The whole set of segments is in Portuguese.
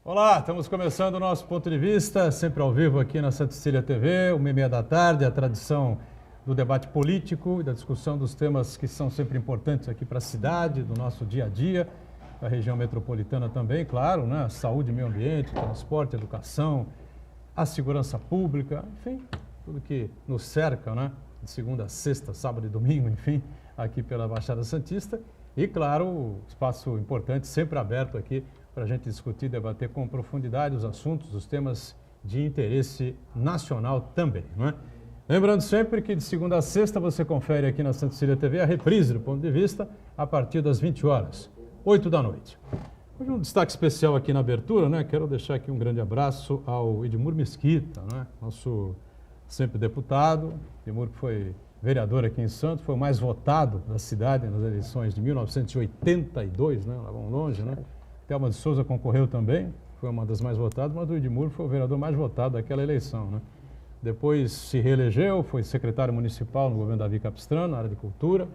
Olá, estamos começando o nosso ponto de vista, sempre ao vivo aqui na Santa Cecília TV, 1h30 da tarde, a tradição do debate político e da discussão dos temas que são sempre importantes aqui para a cidade, do nosso dia a dia, da região metropolitana também, claro, né? Saúde, meio ambiente, transporte, educação, a segurança pública, enfim, tudo que nos cerca, né? De segunda a sexta, sábado e domingo, enfim, aqui pela Baixada Santista. E, claro, espaço importante, sempre aberto aqui para a gente discutir e debater com profundidade os assuntos, os temas de interesse nacional também, não é? Lembrando sempre que de segunda a sexta você confere aqui na Santa Cecília TV a reprise do ponto de vista a partir das 20 horas, 8 da noite. Hoje um destaque especial aqui na abertura, né? Quero deixar aqui um grande abraço ao Edmur Mesquita, né? Nosso sempre deputado, Edmur que foi vereador aqui em Santos, foi o mais votado da cidade nas eleições de 1982, né? Lá vão longe, né? Thelma de Souza concorreu também, foi uma das mais votadas, mas o Edmur foi o vereador mais votado daquela eleição, né? Depois se reelegeu, foi secretário municipal no governo Davi Capistrano, na área de cultura.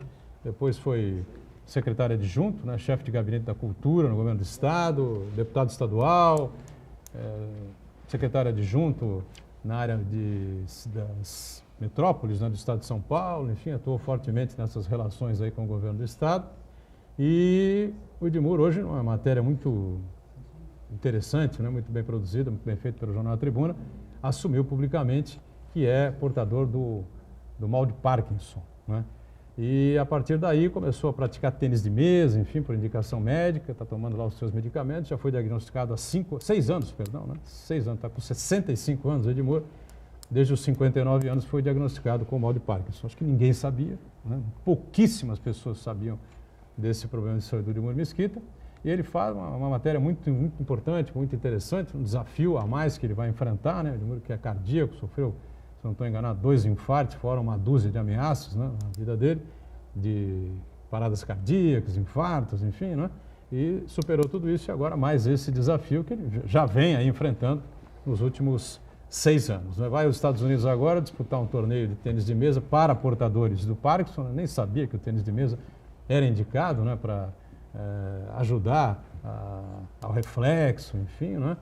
Depois foi secretário adjunto, né? Chefe de gabinete da cultura no governo do estado, deputado estadual, secretário adjunto na área das metrópoles, né, do estado de São Paulo, enfim, atuou fortemente nessas relações aí com o governo do estado. E o Edmur hoje, uma matéria muito interessante, né, muito bem produzida, muito bem feita pelo Jornal da Tribuna, assumiu publicamente que é portador do mal de Parkinson, né? E a partir daí começou a praticar tênis de mesa, enfim, por indicação médica, está tomando lá os seus medicamentos, já foi diagnosticado há 6 anos, perdão, né? 6 anos, está com 65 anos, o Edmur, desde os 59 anos foi diagnosticado com o mal de Parkinson. Acho que ninguém sabia, né? Pouquíssimas pessoas sabiam desse problema de saúde do Edmur Mesquita, e ele faz uma matéria muito importante, muito interessante, um desafio a mais que ele vai enfrentar, né? O Edmur que é cardíaco, sofreu, se não estou enganado, 2 infartos, fora uma dúzia de ameaças, né, na vida dele, de paradas cardíacas, infartos, enfim, né? E superou tudo isso e agora mais esse desafio que ele já vem aí enfrentando nos últimos 6 anos. Né? Vai aos Estados Unidos agora disputar um torneio de tênis de mesa para portadores do Parkinson, né? Nem sabia que o tênis de mesa era indicado, né, para ajudar ao reflexo, enfim, né,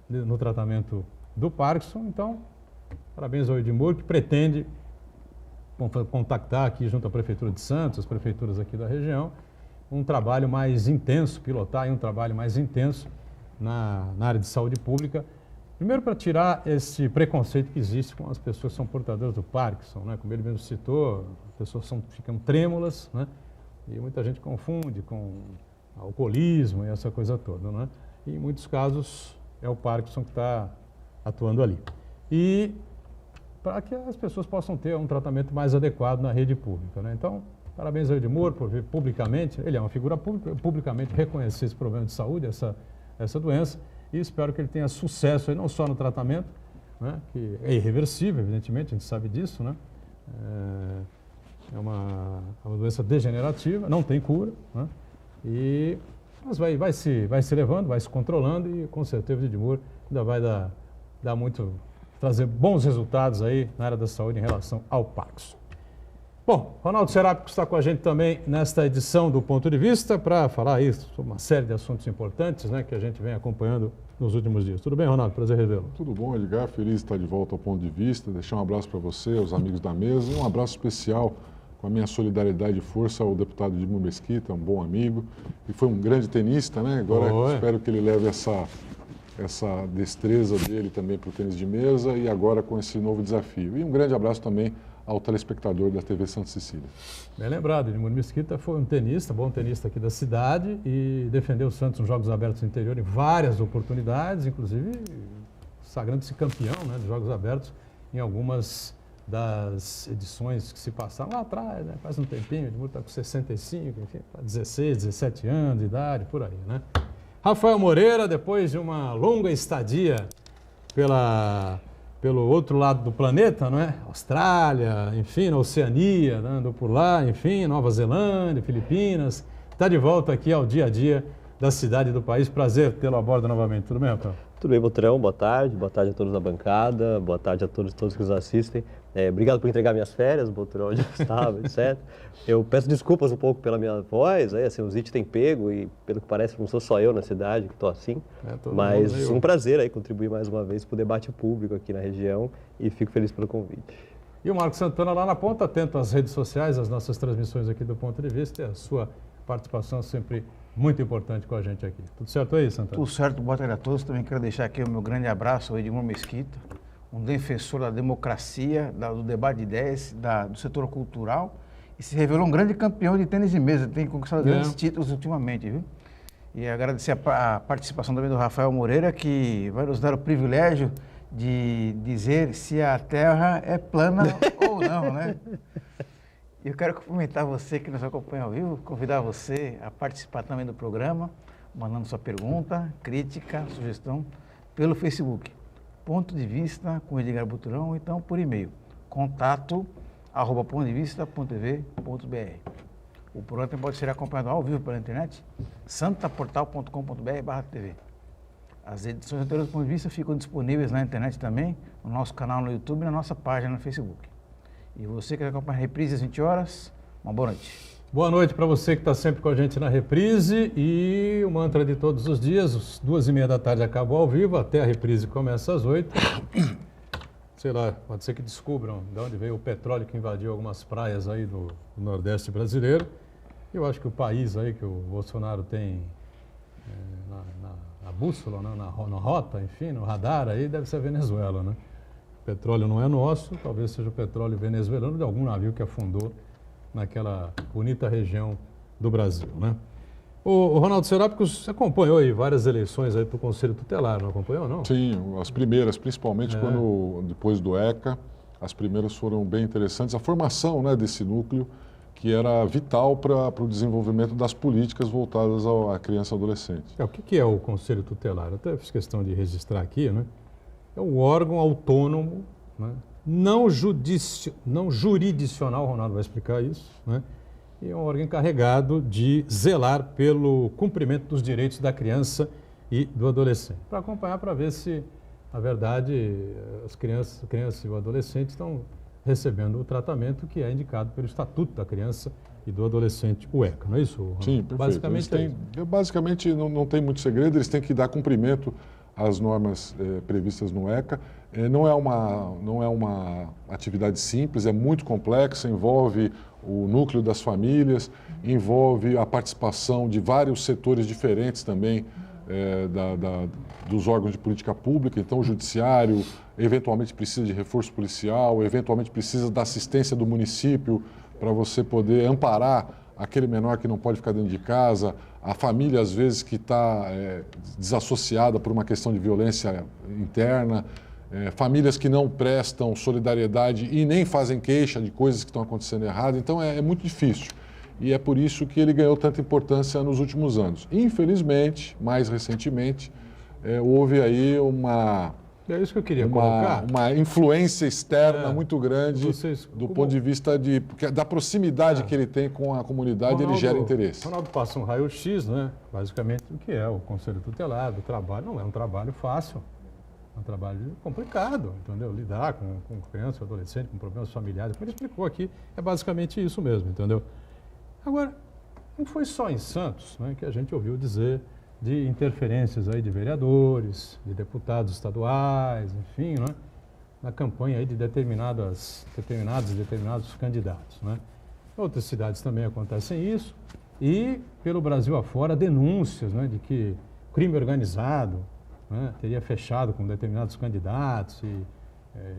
no tratamento do Parkinson. Então, parabéns ao Edmur, que pretende contactar aqui junto à Prefeitura de Santos, as prefeituras aqui da região, um trabalho mais intenso, pilotar aí um trabalho mais intenso na área de saúde pública. Primeiro, para tirar esse preconceito que existe com as pessoas que são portadoras do Parkinson, né? Como ele mesmo citou, as pessoas ficam trêmulas, né? E muita gente confunde com alcoolismo e essa coisa toda, né? E em muitos casos é o Parkinson que está atuando ali. E para que as pessoas possam ter um tratamento mais adequado na rede pública, né? Então, parabéns ao Edmur por vir publicamente, ele é uma figura pública, publicamente reconhecer esse problema de saúde, essa doença, e espero que ele tenha sucesso aí, não só no tratamento, né, que é irreversível, evidentemente, a gente sabe disso, né? É uma doença degenerativa, não tem cura, né? Mas vai se levando, vai se controlando e com certeza o Edmur ainda vai trazer bons resultados aí na área da saúde em relação ao Parkinson. Bom, Ronaldo Serápico está com a gente também nesta edição do Ponto de Vista para falar isso sobre uma série de assuntos importantes, né, que a gente vem acompanhando nos últimos dias. Tudo bem, Ronaldo? Prazer revê-lo. Tudo bom, Edgar. Feliz de estar de volta ao Ponto de Vista. Deixar um abraço para você, aos amigos da mesa, e um abraço especial com a minha solidariedade e força ao deputado Edmur Mesquita, um bom amigo, e foi um grande tenista, né? Agora espero que ele leve essa destreza dele também para o tênis de mesa e agora com esse novo desafio. E um grande abraço também ao telespectador da TV Santa Cecília. Bem lembrado, Edmur Mesquita foi um tenista, bom tenista aqui da cidade e defendeu o Santos nos Jogos Abertos do Interior em várias oportunidades, inclusive sagrando-se campeão, né, dos Jogos Abertos em algumas das edições que se passaram lá atrás, né, faz um tempinho, o Edmur está com 65, enfim, 16, 17 anos de idade, por aí, né? Rafael Moreira, depois de uma longa estadia pelo outro lado do planeta, não é? Austrália, enfim, na Oceania, né? Andou por lá, enfim, Nova Zelândia, Filipinas, está de volta aqui ao dia a dia da cidade e do país. Prazer tê-lo a bordo novamente. Tudo bem, Rafael? Tudo bem, Botrão. Boa tarde a todos na bancada, boa tarde a todos que nos assistem. Obrigado por entregar minhas férias, Boturão, onde eu estava, etc. Eu peço desculpas um pouco pela minha voz, assim, o Zite tem pego e, pelo que parece, não sou só eu na cidade que estou assim. Mas um prazer aí contribuir mais uma vez para o debate público aqui na região e fico feliz pelo convite. E o Marcos Santana lá na ponta, atento às redes sociais, às nossas transmissões aqui do Ponto de Vista, e a sua participação sempre muito importante com a gente aqui. Tudo certo aí, Santana? Tudo certo, boa tarde a todos. Também quero deixar aqui o meu grande abraço ao Edmur Mesquita, um defensor da democracia, do debate de ideias, do setor cultural, e se revelou um grande campeão de tênis de mesa, tem conquistado grandes títulos ultimamente, viu? E agradecer a participação também do Rafael Moreira, que vai nos dar o privilégio de dizer se a Terra é plana ou não, né? Eu quero cumprimentar você que nos acompanha ao vivo, convidar você a participar também do programa, mandando sua pergunta, crítica, sugestão, pelo Facebook. Ponto de Vista com Edgar Boturão, ou então por e-mail, contato@pontodevista.tv.br. O programa pode ser acompanhado ao vivo pela internet, santaportal.com.br/tv. As edições anteriores do Ponto de Vista ficam disponíveis na internet também, no nosso canal no YouTube e na nossa página no Facebook. E você que acompanha a reprise às 20 horas, uma boa noite. Boa noite para você que está sempre com a gente na reprise, e o mantra de todos os dias, às 2h30 da tarde acabou ao vivo, até a reprise começa às 8. Sei lá, pode ser que descubram de onde veio o petróleo que invadiu algumas praias aí do Nordeste brasileiro. Eu acho que o país aí que o Bolsonaro tem na bússola, né, na rota, enfim, no radar aí, deve ser a Venezuela, né? O petróleo não é nosso, talvez seja o petróleo venezuelano de algum navio que afundou naquela bonita região do Brasil, né? O Ronaldo Serápico, você acompanhou aí várias eleições aí para o Conselho Tutelar, não acompanhou, não? Sim, as primeiras, principalmente depois do ECA, as primeiras foram bem interessantes. A formação, né, desse núcleo, que era vital para o desenvolvimento das políticas voltadas à criança e adolescente. O que é o Conselho Tutelar? Eu até fiz questão de registrar aqui, né? É um órgão autônomo, né? Não jurisdicional, o Ronaldo vai explicar isso, né? E é um órgão encarregado de zelar pelo cumprimento dos direitos da criança e do adolescente. Para acompanhar, para ver se, na verdade, as crianças e o adolescente estão recebendo o tratamento que é indicado pelo Estatuto da Criança e do Adolescente, o ECA, não é isso, Ronaldo? Sim, perfeito. Basicamente, não tem muito segredo, eles têm que dar cumprimento às normas previstas no ECA. Não é uma atividade simples, é muito complexa, envolve o núcleo das famílias, envolve a participação de vários setores diferentes também dos órgãos de política pública. Então, o judiciário eventualmente precisa de reforço policial, eventualmente precisa da assistência do município para você poder amparar aquele menor que não pode ficar dentro de casa, a família, às vezes, que está desassociada por uma questão de violência interna, famílias que não prestam solidariedade e nem fazem queixa de coisas que estão acontecendo errado. Então, é muito difícil. E é por isso que ele ganhou tanta importância nos últimos anos. Infelizmente, mais recentemente, houve aí uma influência externa muito grande do ponto de vista da proximidade que ele tem com a comunidade. Ronaldo, ele gera interesse. Ronaldo passa um raio-x, né? Basicamente, o que é o Conselho Tutelar, do trabalho. Não é um trabalho fácil, é um trabalho complicado, entendeu? Lidar com criança, adolescente, com problemas familiares. Como ele explicou aqui, é basicamente isso mesmo, entendeu? Agora, não foi só em Santos, né, que a gente ouviu dizer de interferências aí de vereadores, de deputados estaduais, enfim, né, na campanha aí de determinados candidatos, né. Em outras cidades também acontecem isso, e pelo Brasil afora denúncias, né, de que crime organizado, né, teria fechado com determinados candidatos e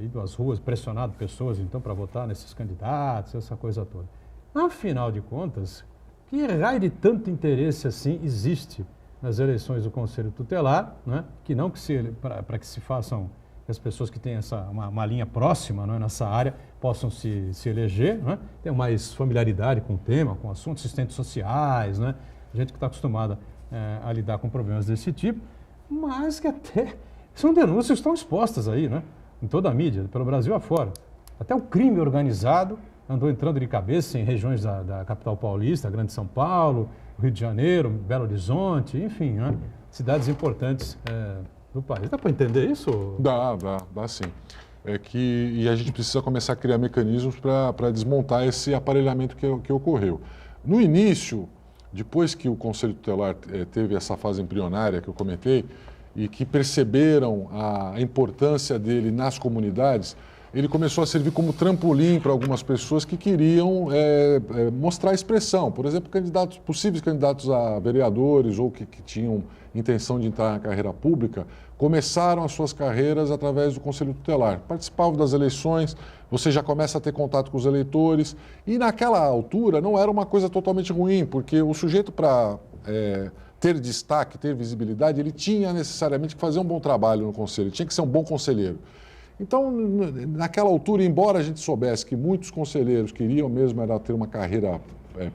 ido às ruas, pressionado pessoas então para votar nesses candidatos, essa coisa toda. Afinal de contas, que raio de tanto interesse assim existe nas eleições do Conselho Tutelar, né? Que não para que se façam, que as pessoas que têm uma linha próxima, né, nessa área possam se eleger, né? Tenham mais familiaridade com o tema, com o assunto, assistentes sociais, né? Gente que está acostumada a lidar com problemas desse tipo, mas que até são denúncias que estão expostas aí, né? Em toda a mídia, pelo Brasil afora. Até o crime organizado andou entrando de cabeça em regiões da capital paulista, Grande São Paulo, Rio de Janeiro, Belo Horizonte, enfim, né? Cidades importantes do país. Dá para entender isso? Dá sim. e a gente precisa começar a criar mecanismos para desmontar esse aparelhamento que ocorreu. No início, depois que o Conselho Tutelar teve essa fase embrionária que eu comentei, e que perceberam a importância dele nas comunidades, ele começou a servir como trampolim para algumas pessoas que queriam mostrar expressão. Por exemplo, possíveis candidatos a vereadores ou que tinham intenção de entrar na carreira pública, começaram as suas carreiras através do Conselho Tutelar. Participavam das eleições, você já começa a ter contato com os eleitores. E naquela altura não era uma coisa totalmente ruim, porque o sujeito para ter destaque, ter visibilidade, ele tinha necessariamente que fazer um bom trabalho no conselho, ele tinha que ser um bom conselheiro. Então, naquela altura, embora a gente soubesse que muitos conselheiros queriam mesmo era ter uma carreira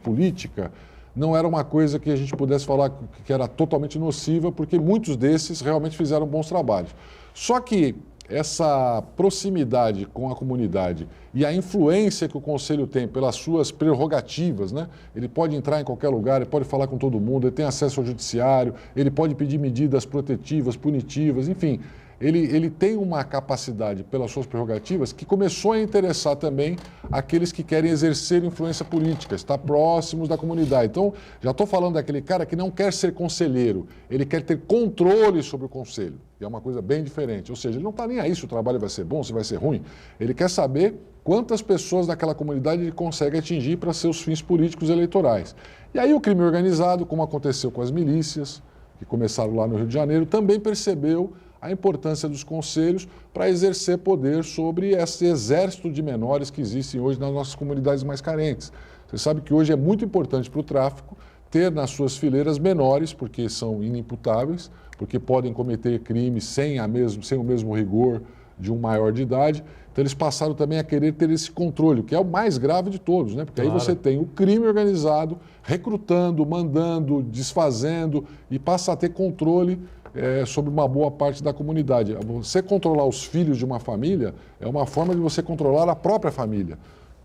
política, não era uma coisa que a gente pudesse falar que era totalmente nociva, porque muitos desses realmente fizeram bons trabalhos. Só que essa proximidade com a comunidade e a influência que o Conselho tem pelas suas prerrogativas, né? Ele pode entrar em qualquer lugar, ele pode falar com todo mundo, ele tem acesso ao judiciário, ele pode pedir medidas protetivas, punitivas, enfim. Ele tem uma capacidade, pelas suas prerrogativas, que começou a interessar também aqueles que querem exercer influência política, estar próximos da comunidade. Então, já estou falando daquele cara que não quer ser conselheiro, ele quer ter controle sobre o conselho, que é uma coisa bem diferente. Ou seja, ele não está nem aí se o trabalho vai ser bom, se vai ser ruim, ele quer saber quantas pessoas daquela comunidade ele consegue atingir para seus fins políticos e eleitorais. E aí o crime organizado, como aconteceu com as milícias, que começaram lá no Rio de Janeiro, também percebeu a importância dos conselhos para exercer poder sobre esse exército de menores que existem hoje nas nossas comunidades mais carentes. Você sabe que hoje é muito importante para o tráfico ter nas suas fileiras menores, porque são inimputáveis, porque podem cometer crimes sem o mesmo rigor de um maior de idade. Então eles passaram também a querer ter esse controle, que é o mais grave de todos, né? Porque aí você tem o crime organizado recrutando, mandando, desfazendo e passa a ter controle sobre uma boa parte da comunidade. Você controlar os filhos de uma família é uma forma de você controlar a própria família.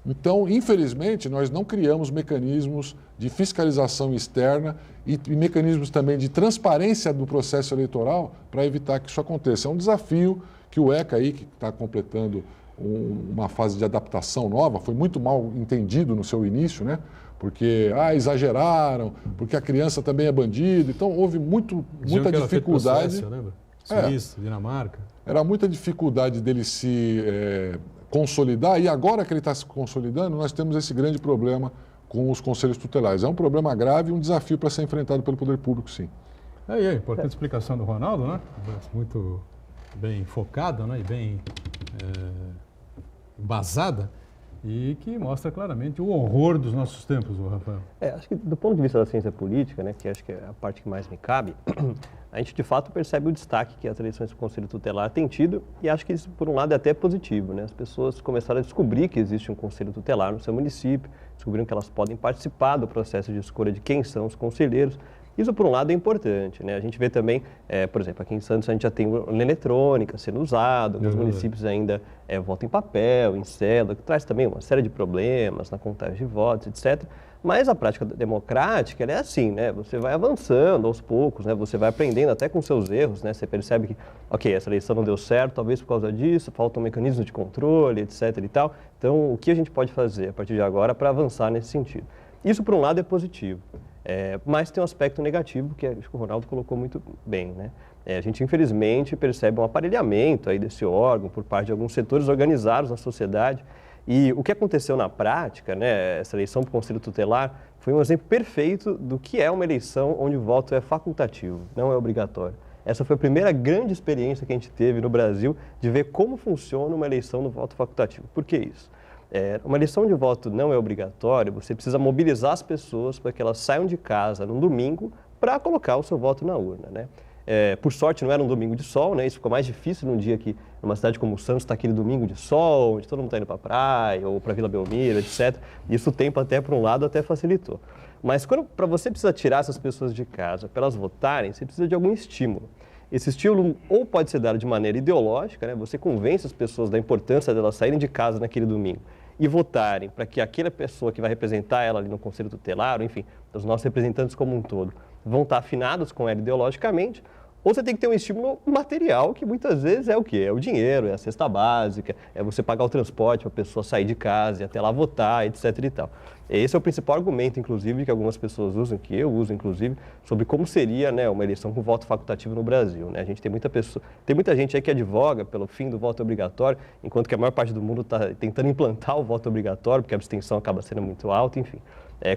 Então, infelizmente, nós não criamos mecanismos de fiscalização externa e mecanismos também de transparência do processo eleitoral para evitar que isso aconteça. É um desafio que o ECA aí, que está completando uma fase de adaptação nova, foi muito mal entendido no seu início, né? Porque exageraram, porque a criança também é bandido. Então, houve muita dificuldade. Suécia, lembra? Suíça, Dinamarca. Era muita dificuldade dele se consolidar, e agora que ele está se consolidando, nós temos esse grande problema com os conselhos tutelares. É um problema grave e um desafio para ser enfrentado pelo poder público, sim. Importante explicação do Ronaldo, né? Muito bem focada, né? E bem embasada. E que mostra claramente o horror dos nossos tempos, Rafael. Acho que do ponto de vista da ciência política, né, que acho que é a parte que mais me cabe, a gente de fato percebe o destaque que as eleições do Conselho Tutelar têm tido, e acho que isso, por um lado, é até positivo, né? As pessoas começaram a descobrir que existe um Conselho Tutelar no seu município, descobriram que elas podem participar do processo de escolha de quem são os conselheiros. Isso, por um lado, é importante, né? A gente vê também, por exemplo, aqui em Santos a gente já tem urna eletrônica sendo usado, alguns municípios ainda votam em papel, em cédula, que traz também uma série de problemas na contagem de votos, etc. Mas a prática democrática, ela é assim, né? Você vai avançando aos poucos, né? Você vai aprendendo até com seus erros, né? Você percebe que, ok, essa eleição não deu certo, talvez por causa disso, falta um mecanismo de controle, etc. e tal. Então, o que a gente pode fazer a partir de agora para avançar nesse sentido? Isso, por um lado, é positivo. Mas tem um aspecto negativo que acho que o Ronaldo colocou muito bem, né? A gente, infelizmente, percebe um aparelhamento aí desse órgão por parte de alguns setores organizados na sociedade. E o que aconteceu na prática, né, essa eleição para o Conselho Tutelar, foi um exemplo perfeito do que é uma eleição onde o voto é facultativo, não é obrigatório. Essa foi a primeira grande experiência que a gente teve no Brasil de ver como funciona uma eleição no voto facultativo. Por que isso? Uma eleição de voto não é obrigatório, você precisa mobilizar as pessoas para que elas saiam de casa no domingo para colocar o seu voto na urna, né? Por sorte, não era um domingo de sol, né? Isso ficou mais difícil num dia que, numa cidade como Santos, está aquele domingo de sol, onde todo mundo está indo para a praia ou para Vila Belmiro, etc. Isso o tempo até, por um lado, até facilitou. Mas para você precisar tirar essas pessoas de casa para elas votarem, você precisa de algum estímulo. Esse estímulo ou pode ser dado de maneira ideológica, né? Você convence as pessoas da importância delas saírem de casa naquele domingo e votarem para que aquela pessoa que vai representar ela ali no Conselho Tutelar, ou enfim, os nossos representantes como um todo, vão estar afinados com ela ideologicamente, ou você tem que ter um estímulo material, que muitas vezes é o quê? É o dinheiro, é a cesta básica, é você pagar o transporte para a pessoa sair de casa e até lá votar, etc. e tal. Esse é o principal argumento, inclusive, que algumas pessoas usam, que eu uso, inclusive, sobre como seria, né, uma eleição com voto facultativo no Brasil, né? A gente tem muita gente aí que advoga pelo fim do voto obrigatório, enquanto que a maior parte do mundo está tentando implantar o voto obrigatório, porque a abstenção acaba sendo muito alta, enfim.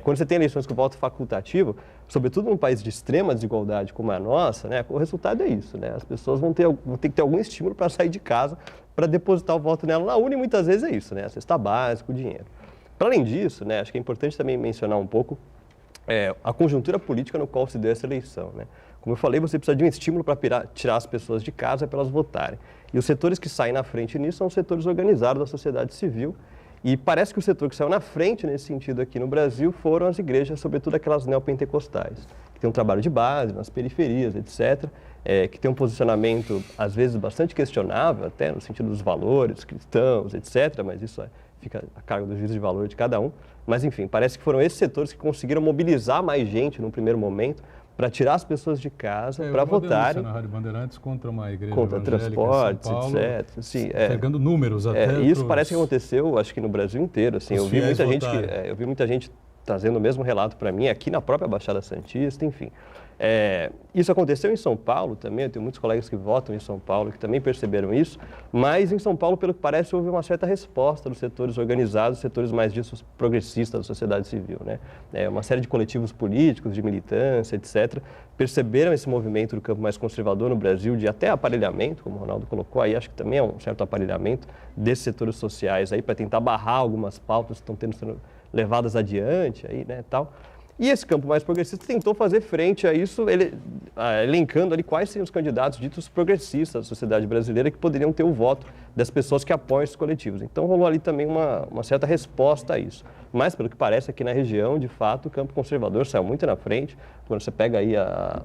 Quando você tem eleições com voto facultativo, sobretudo num país de extrema desigualdade como a nossa, né, o resultado é isso, né? As pessoas vão ter que ter algum estímulo para sair de casa, para depositar o voto nela na urna, e muitas vezes é isso, né? A cesta básica, o dinheiro. Para além disso, né, acho que é importante também mencionar um pouco a conjuntura política no qual se deu essa eleição, né? Como eu falei, você precisa de um estímulo para tirar as pessoas de casa para elas votarem. E os setores que saem na frente nisso são os setores organizados da sociedade civil. E parece que o setor que saiu na frente nesse sentido aqui no Brasil foram as igrejas, sobretudo aquelas neopentecostais, que tem um trabalho de base nas periferias, etc., que tem um posicionamento, às vezes, bastante questionável, até no sentido dos valores cristãos, etc., mas isso fica a cargo do juízo de valor de cada um. Mas, enfim, parece que foram esses setores que conseguiram mobilizar mais gente num primeiro momento para tirar as pessoas de casa, para votarem. Na Rádio Bandeirantes contra uma igreja contra transportes, Paulo, etc. Sim, pegando números até. Isso parece que aconteceu, acho que no Brasil inteiro. Assim, eu vi muita gente trazendo o mesmo relato para mim, aqui na própria Baixada Santista, enfim. Isso aconteceu em São Paulo também, eu tenho muitos colegas que votam em São Paulo que também perceberam isso, mas em São Paulo, pelo que parece, houve uma certa resposta dos setores organizados, setores mais ditos progressistas da sociedade civil, né? Uma série de coletivos políticos, de militância, etc., perceberam esse movimento do campo mais conservador no Brasil, de até aparelhamento, como o Ronaldo colocou aí, acho que também é um certo aparelhamento desses setores sociais aí para tentar barrar algumas pautas que estão sendo levadas adiante aí, né, tal. E esse campo mais progressista tentou fazer frente a isso, elencando ali quais seriam os candidatos ditos progressistas da sociedade brasileira que poderiam ter o voto das pessoas que apoiam esses coletivos. Então rolou ali também uma certa resposta a isso. Mas, pelo que parece, aqui na região, de fato, o campo conservador saiu muito na frente. Quando você pega aí a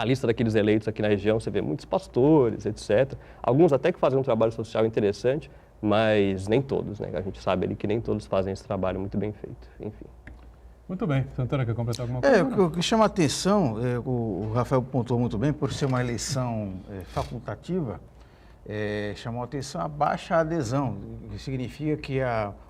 lista daqueles eleitos aqui na região, você vê muitos pastores, etc. Alguns até que fazem um trabalho social interessante, mas nem todos, né? A gente sabe ali que nem todos fazem esse trabalho muito bem feito, enfim. Muito bem. Santana, quer completar alguma coisa? O que chama a atenção, o Rafael pontuou muito bem, por ser uma eleição facultativa, chamou a atenção a baixa adesão, que significa que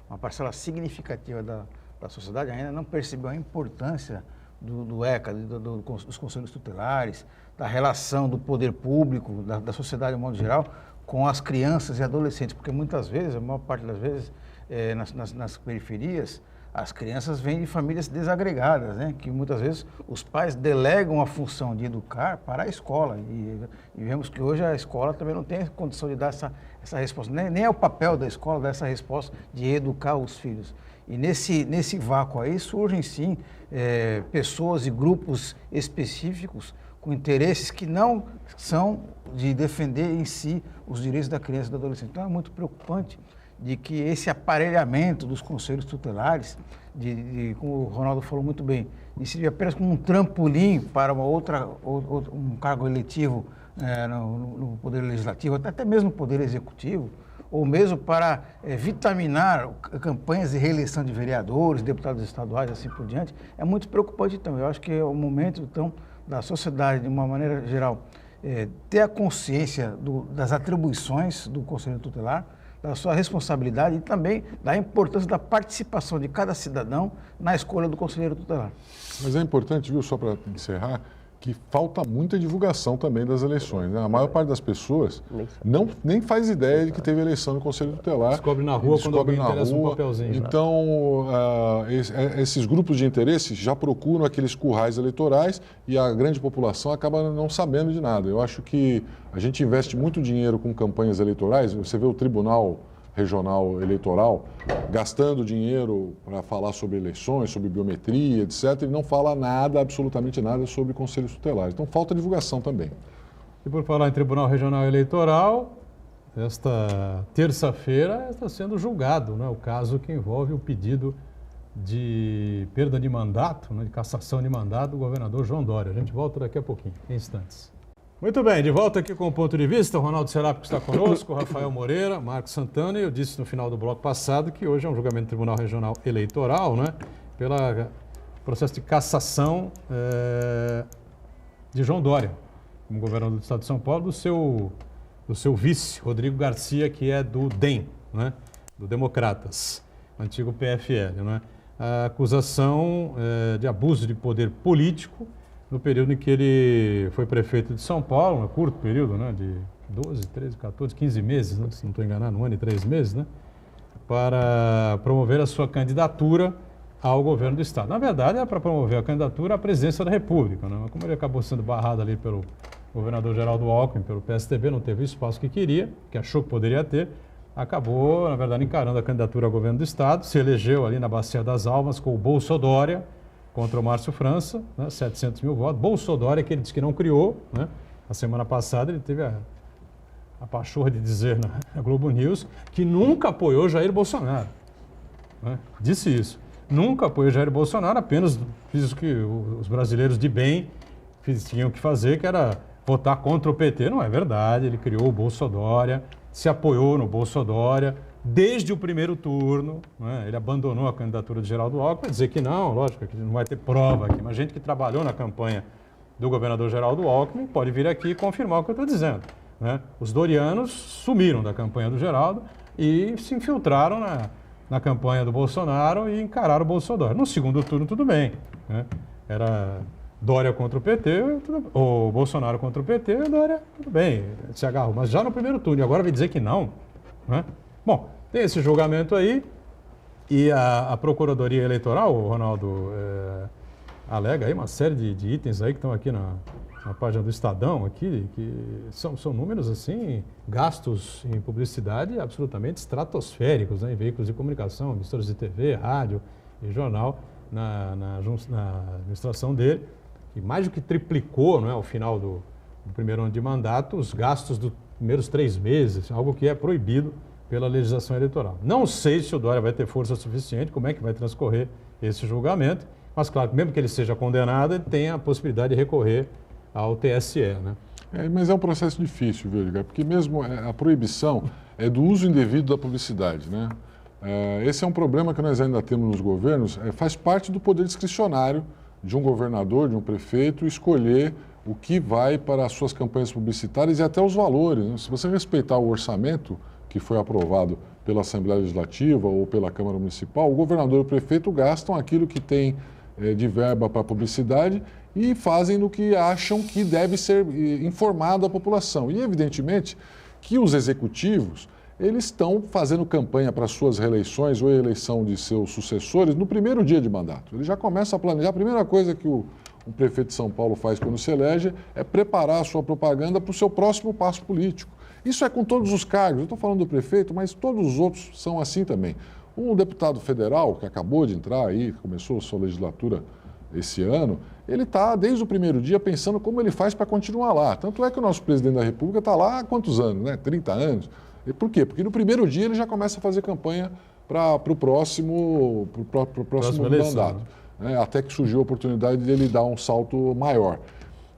uma parcela significativa da sociedade ainda não percebeu a importância do ECA, dos conselhos tutelares, da relação do poder público, da sociedade de modo geral, com as crianças e adolescentes, porque muitas vezes, a maior parte das vezes, nas periferias, as crianças vêm de famílias desagregadas, né? Que muitas vezes os pais delegam a função de educar para a escola. E vemos que hoje a escola também não tem condição de dar essa resposta. Nem é o papel da escola dar essa resposta de educar os filhos. E nesse vácuo aí surgem sim pessoas e grupos específicos com interesses que não são de defender em si os direitos da criança e do adolescente. Então é muito preocupante de que esse aparelhamento dos conselhos tutelares, como o Ronaldo falou muito bem, de servir apenas como um trampolim para um cargo eletivo no Poder Legislativo, até mesmo no Poder Executivo, ou mesmo para vitaminar campanhas de reeleição de vereadores, deputados estaduais, assim por diante, é muito preocupante. Então, eu acho que é o momento, então, da sociedade, de uma maneira geral, ter a consciência das atribuições do Conselho Tutelar, da sua responsabilidade e também da importância da participação de cada cidadão na escolha do conselheiro tutelar. Mas é importante, viu, só para encerrar, que falta muita divulgação também das eleições, né? A maior parte das pessoas nem faz ideia de que teve eleição no Conselho Tutelar. Descobre na rua quando alguém interessa um papelzinho. Então, esses grupos de interesse já procuram aqueles currais eleitorais e a grande população acaba não sabendo de nada. Eu acho que a gente investe muito dinheiro com campanhas eleitorais. Você vê o Tribunal Regional Eleitoral gastando dinheiro para falar sobre eleições, sobre biometria, etc., e não fala nada, absolutamente nada, sobre conselhos tutelares. Então, falta divulgação também. E por falar em Tribunal Regional Eleitoral, esta terça-feira está sendo julgado, né, o caso que envolve o pedido de perda de mandato, né, de cassação de mandato do governador João Dória. A gente volta daqui a pouquinho, em instantes. Muito bem, de volta aqui com o Ponto de Vista, o Ronaldo Serapio está conosco, o Rafael Moreira, Marcos Santana, e eu disse no final do bloco passado que hoje é um julgamento do Tribunal Regional Eleitoral, né, pelo processo de cassação de João Dória. como governador do estado de São Paulo, do seu vice, Rodrigo Garcia, que é do DEM, né? Do Democratas, antigo PFL. Né? A acusação de abuso de poder político no período em que ele foi prefeito de São Paulo, um curto período, né? De 12, 13, 14, 15 meses, né? Se não estou enganado, 1 ano e 3 meses, né? Para promover a sua candidatura ao governo do estado. Na verdade, era para promover a candidatura à presidência da República, né? Mas como ele acabou sendo barrado ali pelo governador Geraldo Alckmin, pelo PSDB, não teve o espaço que queria, que achou que poderia ter, acabou, na verdade, encarando a candidatura ao governo do estado, se elegeu ali na Bacia das Almas com o Bolsodória contra o Márcio França, né? 700 mil votos. Bolsodória, que ele disse que não criou, né? A semana passada ele teve a pachorra de dizer na Globo News que nunca apoiou Jair Bolsonaro, né? Disse isso. Nunca apoiou Jair Bolsonaro, apenas fiz o que os brasileiros de bem tinham que fazer, que era votar contra o PT. Não é verdade, ele criou o Bolsodória, se apoiou no Bolsodória desde o primeiro turno, né? Ele abandonou a candidatura de Geraldo Alckmin, para dizer que não, lógico, que não vai ter prova aqui, mas gente que trabalhou na campanha do governador Geraldo Alckmin pode vir aqui e confirmar o que eu estou dizendo, né? Os dorianos sumiram da campanha do Geraldo e se infiltraram na campanha do Bolsonaro e encararam o Bolsonaro. No segundo turno, tudo bem, né? Era Dória contra o PT, ou Bolsonaro contra o PT, Dória, tudo bem, se agarrou. Mas já no primeiro turno, e agora vai dizer que não, né? Bom, tem esse julgamento aí, e a Procuradoria Eleitoral, o Ronaldo, alega aí uma série de itens aí que estão aqui na página do Estadão, aqui, que são números, assim, gastos em publicidade absolutamente estratosféricos, né, em veículos de comunicação, emissoras de TV, rádio e jornal, na administração dele, que mais do que triplicou, não é, ao final do primeiro ano de mandato, os gastos dos primeiros 3 meses, algo que é proibido pela legislação eleitoral. Não sei se o Dória vai ter força suficiente, como é que vai transcorrer esse julgamento, mas claro, mesmo que ele seja condenado, ele tem a possibilidade de recorrer ao TSE, né? Mas é um processo difícil, viu, Edgar? Porque mesmo a proibição é do uso indevido da publicidade, né? Esse é um problema que nós ainda temos nos governos, faz parte do poder discricionário de um governador, de um prefeito, escolher o que vai para as suas campanhas publicitárias e até os valores, né? Se você respeitar o orçamento que foi aprovado pela Assembleia Legislativa ou pela Câmara Municipal, o governador e o prefeito gastam aquilo que tem de verba para publicidade e fazem no que acham que deve ser informado à população. E, evidentemente, que os executivos, eles estão fazendo campanha para suas reeleições ou a eleição de seus sucessores no primeiro dia de mandato. Eles já começam a planejar. A primeira coisa que o prefeito de São Paulo faz quando se elege é preparar a sua propaganda para o seu próximo passo político. Isso é com todos os cargos. Eu estou falando do prefeito, mas todos os outros são assim também. Um deputado federal que acabou de entrar aí, começou a sua legislatura esse ano, ele está desde o primeiro dia pensando como ele faz para continuar lá. Tanto é que o nosso presidente da República está lá há quantos anos, né? 30 anos. E por quê? Porque no primeiro dia ele já começa a fazer campanha para o próximo mandato, né? Até que surgiu a oportunidade de ele dar um salto maior.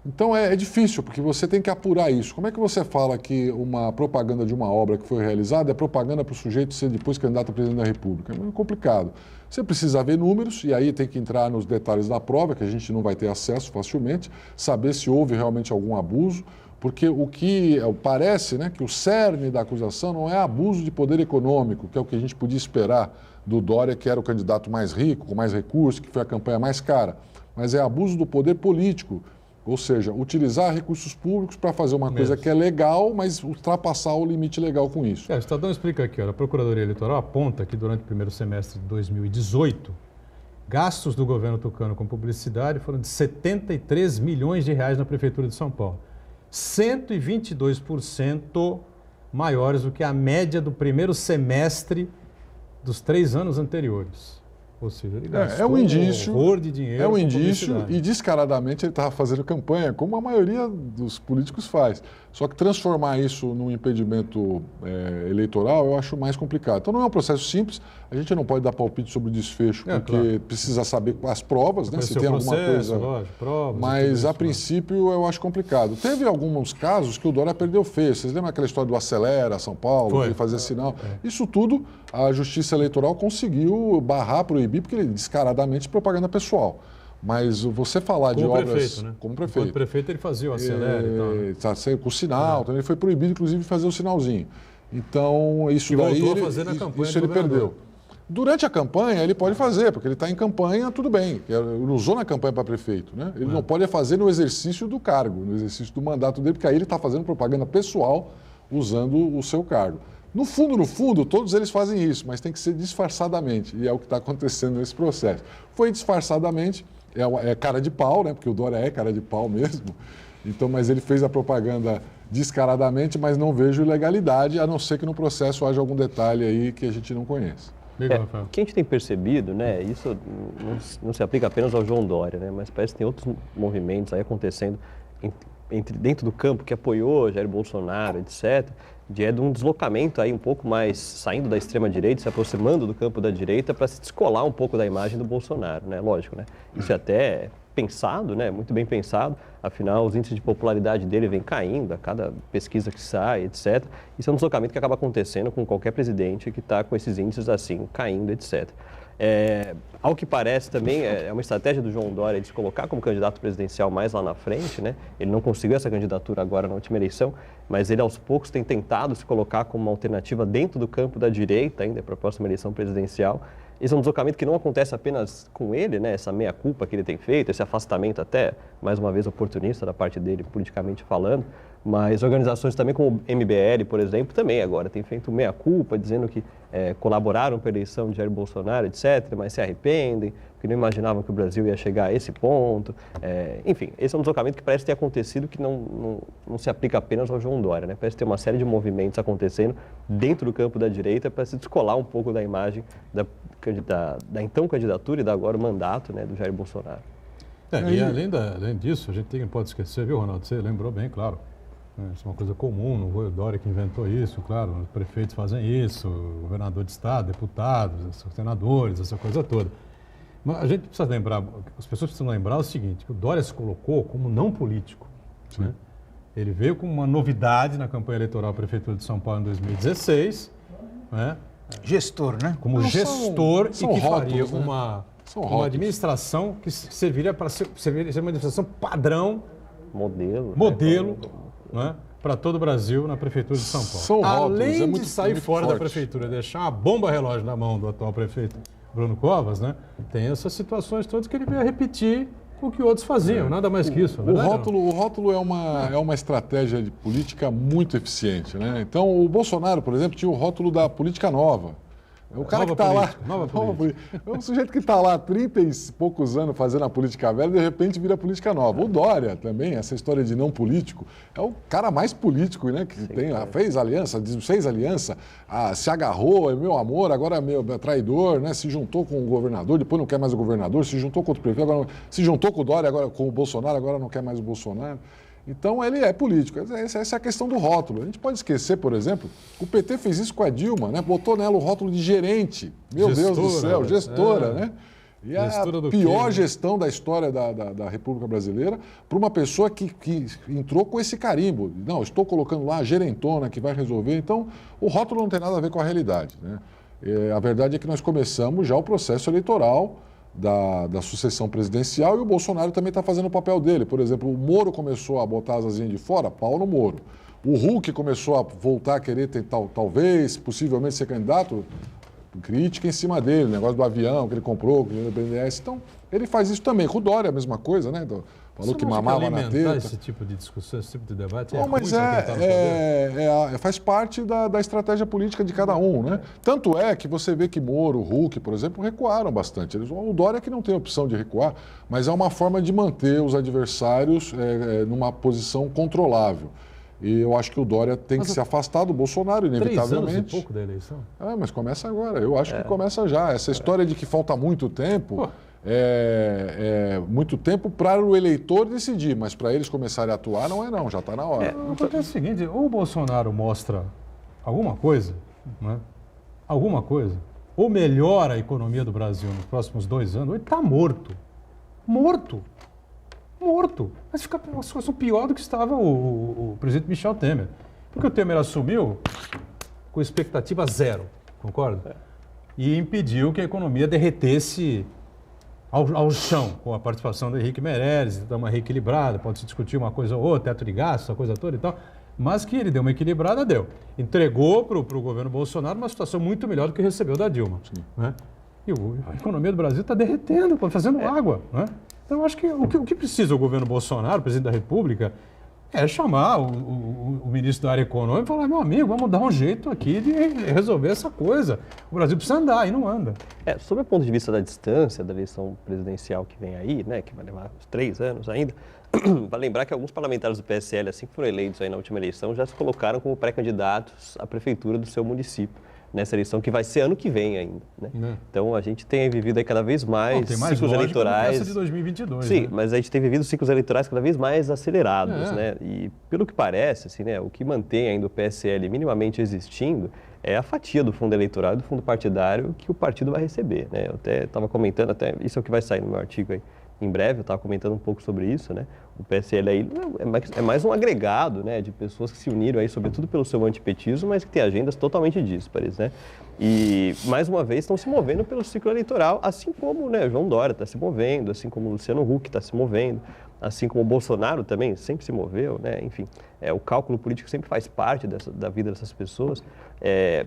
Então é difícil, porque você tem que apurar isso. Como é que você fala que uma propaganda de uma obra que foi realizada é propaganda para o sujeito ser depois candidato a presidente da República? É muito complicado. Você precisa ver números, e aí tem que entrar nos detalhes da prova, que a gente não vai ter acesso facilmente, saber se houve realmente algum abuso, porque o que parece, né, que o cerne da acusação não é abuso de poder econômico, que é o que a gente podia esperar do Dória, que era o candidato mais rico, com mais recursos, que foi a campanha mais cara, mas é abuso do poder político. Ou seja, utilizar recursos públicos para fazer uma coisa que é legal, mas ultrapassar o limite legal com isso. O Estadão explica aqui, olha, a Procuradoria Eleitoral aponta que durante o primeiro semestre de 2018, gastos do governo tucano com publicidade foram de 73 milhões de reais na Prefeitura de São Paulo. 122% maiores do que a média do primeiro semestre dos 3 anos anteriores. Ou seja, ele gastou um indício, horror de dinheiro. É um indício e descaradamente ele estava fazendo campanha, como a maioria dos políticos faz. Só que transformar isso num impedimento eleitoral eu acho mais complicado. Então não é um processo simples, a gente não pode dar palpite sobre o desfecho, porque claro, precisa saber as provas, né, se tem alguma coisa. Lógico, provas, mas a princípio eu acho complicado. Teve alguns casos que o Dória perdeu feio. Vocês lembram aquela história do Acelera, São Paulo, ele fazia sinal? Isso tudo a Justiça Eleitoral conseguiu barrar, proibir, porque ele descaradamente propaganda pessoal. Mas você falar de obras... Prefeito, né? Como prefeito. Como prefeito ele fazia o acelere e tal. Né? Tá, com o sinal, também foi proibido, inclusive, fazer o sinalzinho. Então, isso e daí... voltou a fazer na campanha isso ele perdeu. Durante a campanha, ele pode fazer, porque ele está em campanha, tudo bem. Ele usou na campanha para prefeito, né? Ele não pode fazer no exercício do cargo, no exercício do mandato dele, porque aí ele está fazendo propaganda pessoal usando o seu cargo. No fundo, todos eles fazem isso, mas tem que ser disfarçadamente, e é o que está acontecendo nesse processo. Foi disfarçadamente, é cara de pau, né? Porque o Dória é cara de pau mesmo. Então, mas ele fez a propaganda descaradamente, mas não vejo ilegalidade, a não ser que no processo haja algum detalhe aí que a gente não conhece. O que a gente tem percebido, né, isso não se aplica apenas ao João Dória, né, mas parece que tem outros movimentos aí acontecendo dentro do campo que apoiou Jair Bolsonaro, etc., de um deslocamento aí um pouco mais saindo da extrema-direita, se aproximando do campo da direita para se descolar um pouco da imagem do Bolsonaro, né, lógico, né, isso é até pensado, né, muito bem pensado, afinal os índices de popularidade dele vêm caindo a cada pesquisa que sai, etc. Isso é um deslocamento que acaba acontecendo com qualquer presidente que está com esses índices assim, caindo, etc. Ao que parece também, é uma estratégia do João Dória de se colocar como candidato presidencial mais lá na frente, né? Ele não conseguiu essa candidatura agora na última eleição, mas ele aos poucos tem tentado se colocar como uma alternativa dentro do campo da direita ainda para a próxima eleição presidencial. Esse é um deslocamento que não acontece apenas com ele, né? Essa meia-culpa que ele tem feito, esse afastamento até, mais uma vez, oportunista da parte dele, politicamente falando, mas organizações também como o MBL, por exemplo, também agora tem feito meia-culpa, dizendo que colaboraram para a eleição de Jair Bolsonaro, etc., mas se arrependem, porque não imaginavam que o Brasil ia chegar a esse ponto. Enfim, esse é um deslocamento que parece ter acontecido, que não se aplica apenas ao João Dória, né? Parece ter uma série de movimentos acontecendo dentro do campo da direita para se descolar um pouco da imagem da então candidatura e da agora o mandato, né, do Jair Bolsonaro. E além disso, a gente não pode esquecer, viu, Ronaldo? Você lembrou bem, claro. Isso é uma coisa comum, não foi o Dória que inventou isso, claro, os prefeitos fazem isso, o governador de estado, deputados, senadores, essa coisa toda. Mas a gente precisa lembrar, as pessoas precisam lembrar o seguinte, que o Dória se colocou como não político. Né? Ele veio com uma novidade na campanha eleitoral à Prefeitura de São Paulo em 2016, né? Gestor, né? Como gestor são e que rótulos, faria né? uma administração que serviria para ser uma administração padrão, modelo, né, para todo o Brasil na Prefeitura de São Paulo. São rótulos, além muito, de sair muito fora forte. da Prefeitura, deixar uma bomba relógio na mão do atual prefeito Bruno Covas, né, tem essas situações todas que ele veio repetir o que outros faziam, nada mais que isso. O rótulo é uma estratégia de política muito eficiente, né? Então, o Bolsonaro, por exemplo, tinha o rótulo da política nova. O cara que está lá, é um sujeito que está lá há 30 e poucos anos fazendo a política velha, de repente vira política nova. O Dória também, essa história de não político, é o cara mais político, né? Que tem lá, fez aliança, desfez aliança, se agarrou, é meu amor, agora é meu traidor, né? Se juntou com o governador, depois não quer mais o governador, se juntou com outro prefeito, agora se juntou com o Dória, agora com o Bolsonaro, agora não quer mais o Bolsonaro. Então, ele é político. Essa é a questão do rótulo. A gente pode esquecer, por exemplo, o PT fez isso com a Dilma, né? Botou nela o rótulo de gerente. Meu Deus do céu, gestora, né? E é a pior gestão da história da República Brasileira para uma pessoa que entrou com esse carimbo. Não, estou colocando lá a gerentona que vai resolver. Então, o rótulo não tem nada a ver com a realidade, né? A verdade é que nós começamos já o processo eleitoral da sucessão presidencial e o Bolsonaro também está fazendo o papel dele. Por exemplo, o Moro começou a botar as asinhas de fora, pau no Moro. O Huck começou a voltar a querer tentar, talvez, possivelmente ser candidato, crítica em cima dele, negócio do avião que ele comprou, que ele BNDES. Então, ele faz isso também. Com o Dória, a mesma coisa, né? Falou que mamava na teta. Esse tipo de discussão, esse tipo de debate não, mas faz parte da estratégia política de cada um, né? Tanto é que você vê que Moro, Huck, por exemplo, recuaram bastante. O Dória que não tem opção de recuar, mas é uma forma de manter os adversários numa posição controlável. E eu acho que o Dória tem que se afastar do Bolsonaro, inevitavelmente. 3 anos e pouco da eleição? Mas começa agora. Eu acho que começa já. Essa história de que falta muito tempo... muito tempo para o eleitor decidir, mas para eles começarem a atuar não, já está na hora. Acontece o seguinte, ou o Bolsonaro mostra alguma coisa, né? Alguma coisa, ou melhora a economia do Brasil nos próximos 2 anos, ou ele está morto. Morto. Mas fica uma situação pior do que estava o presidente Michel Temer. Porque o Temer assumiu com expectativa zero, concorda? E impediu que a economia derretesse ao chão, com a participação do Henrique Meirelles, dar uma reequilibrada, pode-se discutir uma coisa ou outra, teto de gastos, essa coisa toda e tal, mas que ele deu uma equilibrada, deu. Entregou para o governo Bolsonaro uma situação muito melhor do que recebeu da Dilma. Né? E a economia do Brasil está derretendo, fazendo água. Né? Então, eu acho que o que precisa o governo Bolsonaro, o presidente da República, é chamar o ministro da área econômica e falar, meu amigo, vamos dar um jeito aqui de resolver essa coisa. O Brasil precisa andar e não anda. Sob o ponto de vista da distância da eleição presidencial que vem aí, né, que vai levar uns 3 anos ainda, vale lembrar que alguns parlamentares do PSL, assim que foram eleitos aí na última eleição, já se colocaram como pré-candidatos à prefeitura do seu município, nessa eleição que vai ser ano que vem ainda. Né? Então, a gente tem vivido aí cada vez mais ciclos eleitorais. Essa de 2022. Sim, né? mas a gente tem vivido ciclos eleitorais cada vez mais acelerados. Né? E, pelo que parece, assim, né, o que mantém ainda o PSL minimamente existindo é a fatia do fundo eleitoral e do fundo partidário que o partido vai receber. Né? Eu até estava comentando, isso é o que vai sair no meu artigo aí em breve, eu estava comentando um pouco sobre isso, né? O PSL aí é mais um agregado, né, de pessoas que se uniram aí, sobretudo pelo seu antipetismo, mas que têm agendas totalmente díspares, né? E, mais uma vez, estão se movendo pelo ciclo eleitoral, assim como, né, João Dória está se movendo, assim como o Luciano Huck está se movendo, assim como o Bolsonaro também sempre se moveu, né? Enfim, o cálculo político sempre faz parte da vida dessas pessoas.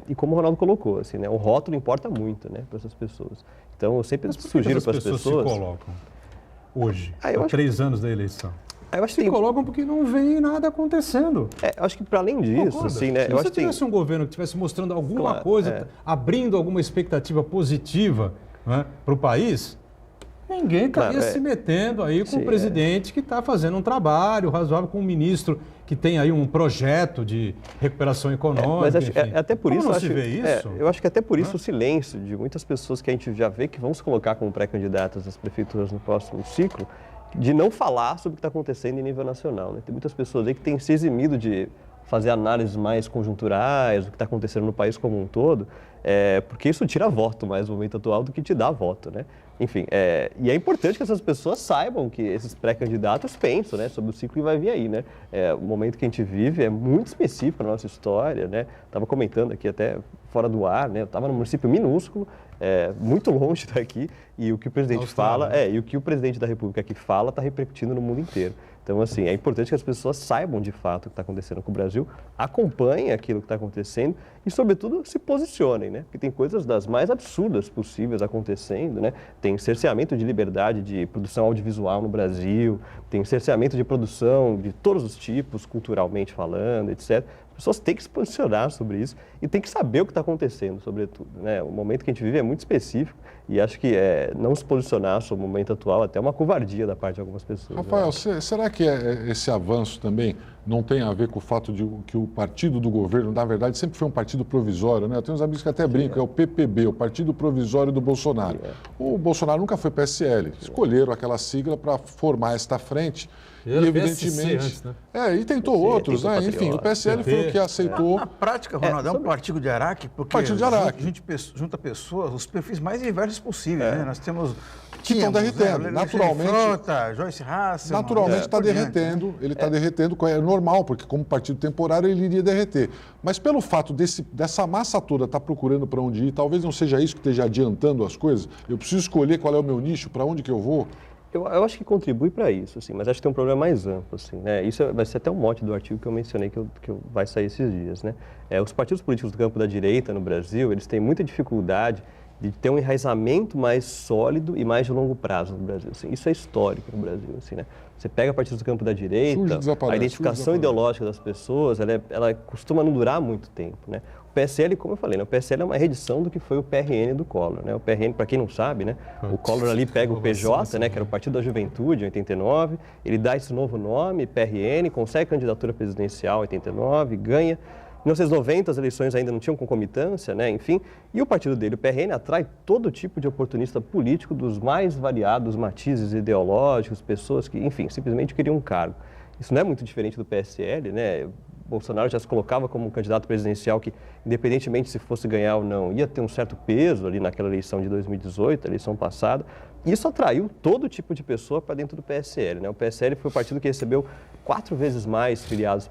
E como o Ronaldo colocou, assim, né, o rótulo importa muito, né, para essas pessoas. Então, eu sempre sugiro para as pessoas se colocam hoje, há 3 anos da eleição? Eu acho que se colocam porque não vem nada acontecendo. Eu acho que para além disso, assim, né? Se você tivesse um governo que estivesse mostrando alguma coisa, abrindo alguma expectativa positiva, né, para o país, ninguém estaria se metendo aí com o presidente que está fazendo um trabalho razoável, com um ministro que tem aí um projeto de recuperação econômica. Mas acho, até por isso, não se vê isso? Eu acho que até por isso o silêncio de muitas pessoas que a gente já vê que vão se colocar como pré-candidatas às prefeituras no próximo ciclo, de não falar sobre o que está acontecendo em nível nacional. Né? Tem muitas pessoas aí que têm se eximido de fazer análises mais conjunturais do que está acontecendo no país como um todo, porque isso tira voto mais no momento atual do que te dá voto, né? Enfim, e é importante que essas pessoas saibam que esses pré-candidatos pensam, né, sobre o ciclo que vai vir aí, né? O momento que a gente vive é muito específico na nossa história, né? Estava comentando aqui até fora do ar, né? Eu estava num município minúsculo, muito longe daqui, e o que o presidente fala, e o que o presidente da República aqui fala está repercutindo no mundo inteiro. Então, assim, é importante que as pessoas saibam de fato o que está acontecendo com o Brasil, acompanhem aquilo que está acontecendo e, sobretudo, se posicionem, né? Porque tem coisas das mais absurdas possíveis acontecendo, né? Tem cerceamento de liberdade de produção audiovisual no Brasil, tem cerceamento de produção de todos os tipos, culturalmente falando, etc. As pessoas têm que se posicionar sobre isso e têm que saber o que está acontecendo, sobretudo, né? O momento que a gente vive é muito específico e acho que não se posicionar sobre o momento atual é até uma covardia da parte de algumas pessoas. Rafael, será que esse avanço também não tem a ver com o fato de que o partido do governo, na verdade, sempre foi um partido provisório, né? Eu tenho uns amigos que até brincam, é o PPB, o Partido Provisório do Bolsonaro. O Bolsonaro nunca foi PSL, escolheram aquela sigla para formar esta frente. E evidentemente. Antes, né? E tentou outros, né? Enfim, o PSL foi o que aceitou. Na prática, Ronaldo, é um partido de Araque, porque junta pessoas, os perfis mais diversos possíveis, né? Nós temos. Que estão derretendo, naturalmente. Frota, Joyce Haas. Naturalmente está derretendo, ele está derretendo, é normal, porque como partido temporário ele iria derreter. Mas pelo fato dessa massa toda estar procurando para onde ir, talvez não seja isso que esteja adiantando as coisas. Eu preciso escolher qual é o meu nicho, para onde que eu vou. Eu acho que contribui para isso, assim, mas acho que tem um problema mais amplo, assim, né? Isso vai ser até um mote do artigo que eu mencionei que vai sair esses dias, né? Os partidos políticos do campo da direita no Brasil, eles têm muita dificuldade de ter um enraizamento mais sólido e mais de longo prazo no Brasil. Assim, isso é histórico no Brasil, assim, né? Você pega partidos do campo da direita, a identificação ideológica das pessoas, ela costuma não durar muito tempo, né? O PSL, como eu falei, né? O PSL é uma reedição do que foi o PRN do Collor, né? O PRN, para quem não sabe, né? O Collor ali pega o PJ, né? Que era o Partido da Juventude, em 89, ele dá esse novo nome, PRN, consegue candidatura presidencial em 89, ganha. Em 1990, as eleições ainda não tinham concomitância, né? Enfim, e o partido dele, o PRN, atrai todo tipo de oportunista político dos mais variados matizes ideológicos, pessoas que, enfim, simplesmente queriam um cargo. Isso não é muito diferente do PSL, né? Bolsonaro já se colocava como um candidato presidencial que, independentemente se fosse ganhar ou não, ia ter um certo peso ali naquela eleição de 2018, a eleição passada. isso atraiu todo tipo de pessoa para dentro do PSL, né? O PSL foi o partido que recebeu 4 vezes mais filiados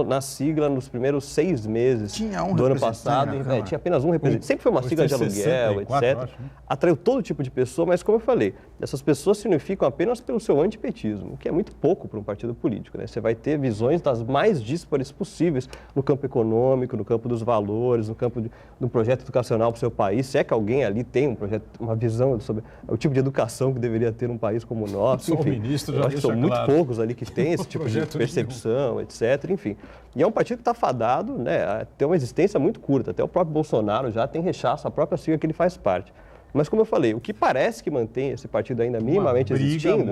na sigla nos primeiros 6 meses do ano passado. Tinha apenas um representante. Sempre foi uma sigla de aluguel, etc. Acho, né? Atraiu todo tipo de pessoa, mas como eu falei, essas pessoas se unificam apenas pelo seu antipetismo, o que é muito pouco para um partido político, né? Você vai ter visões das mais díspares possíveis no campo econômico, no campo dos valores, no campo de um projeto educacional para o seu país. Se é que alguém ali tem um projeto, uma visão sobre o tipo de educação que deveria ter um país como o nosso. Enfim, o ministro já eu acho que são muito poucos ali que têm esse tipo de percepção, etc. Enfim. E é um partido que está fadado, né, a ter uma existência muito curta. Até o próprio Bolsonaro já tem rechaço à própria sigla que ele faz parte. Mas, como eu falei, o que parece que mantém esse partido ainda minimamente existindo...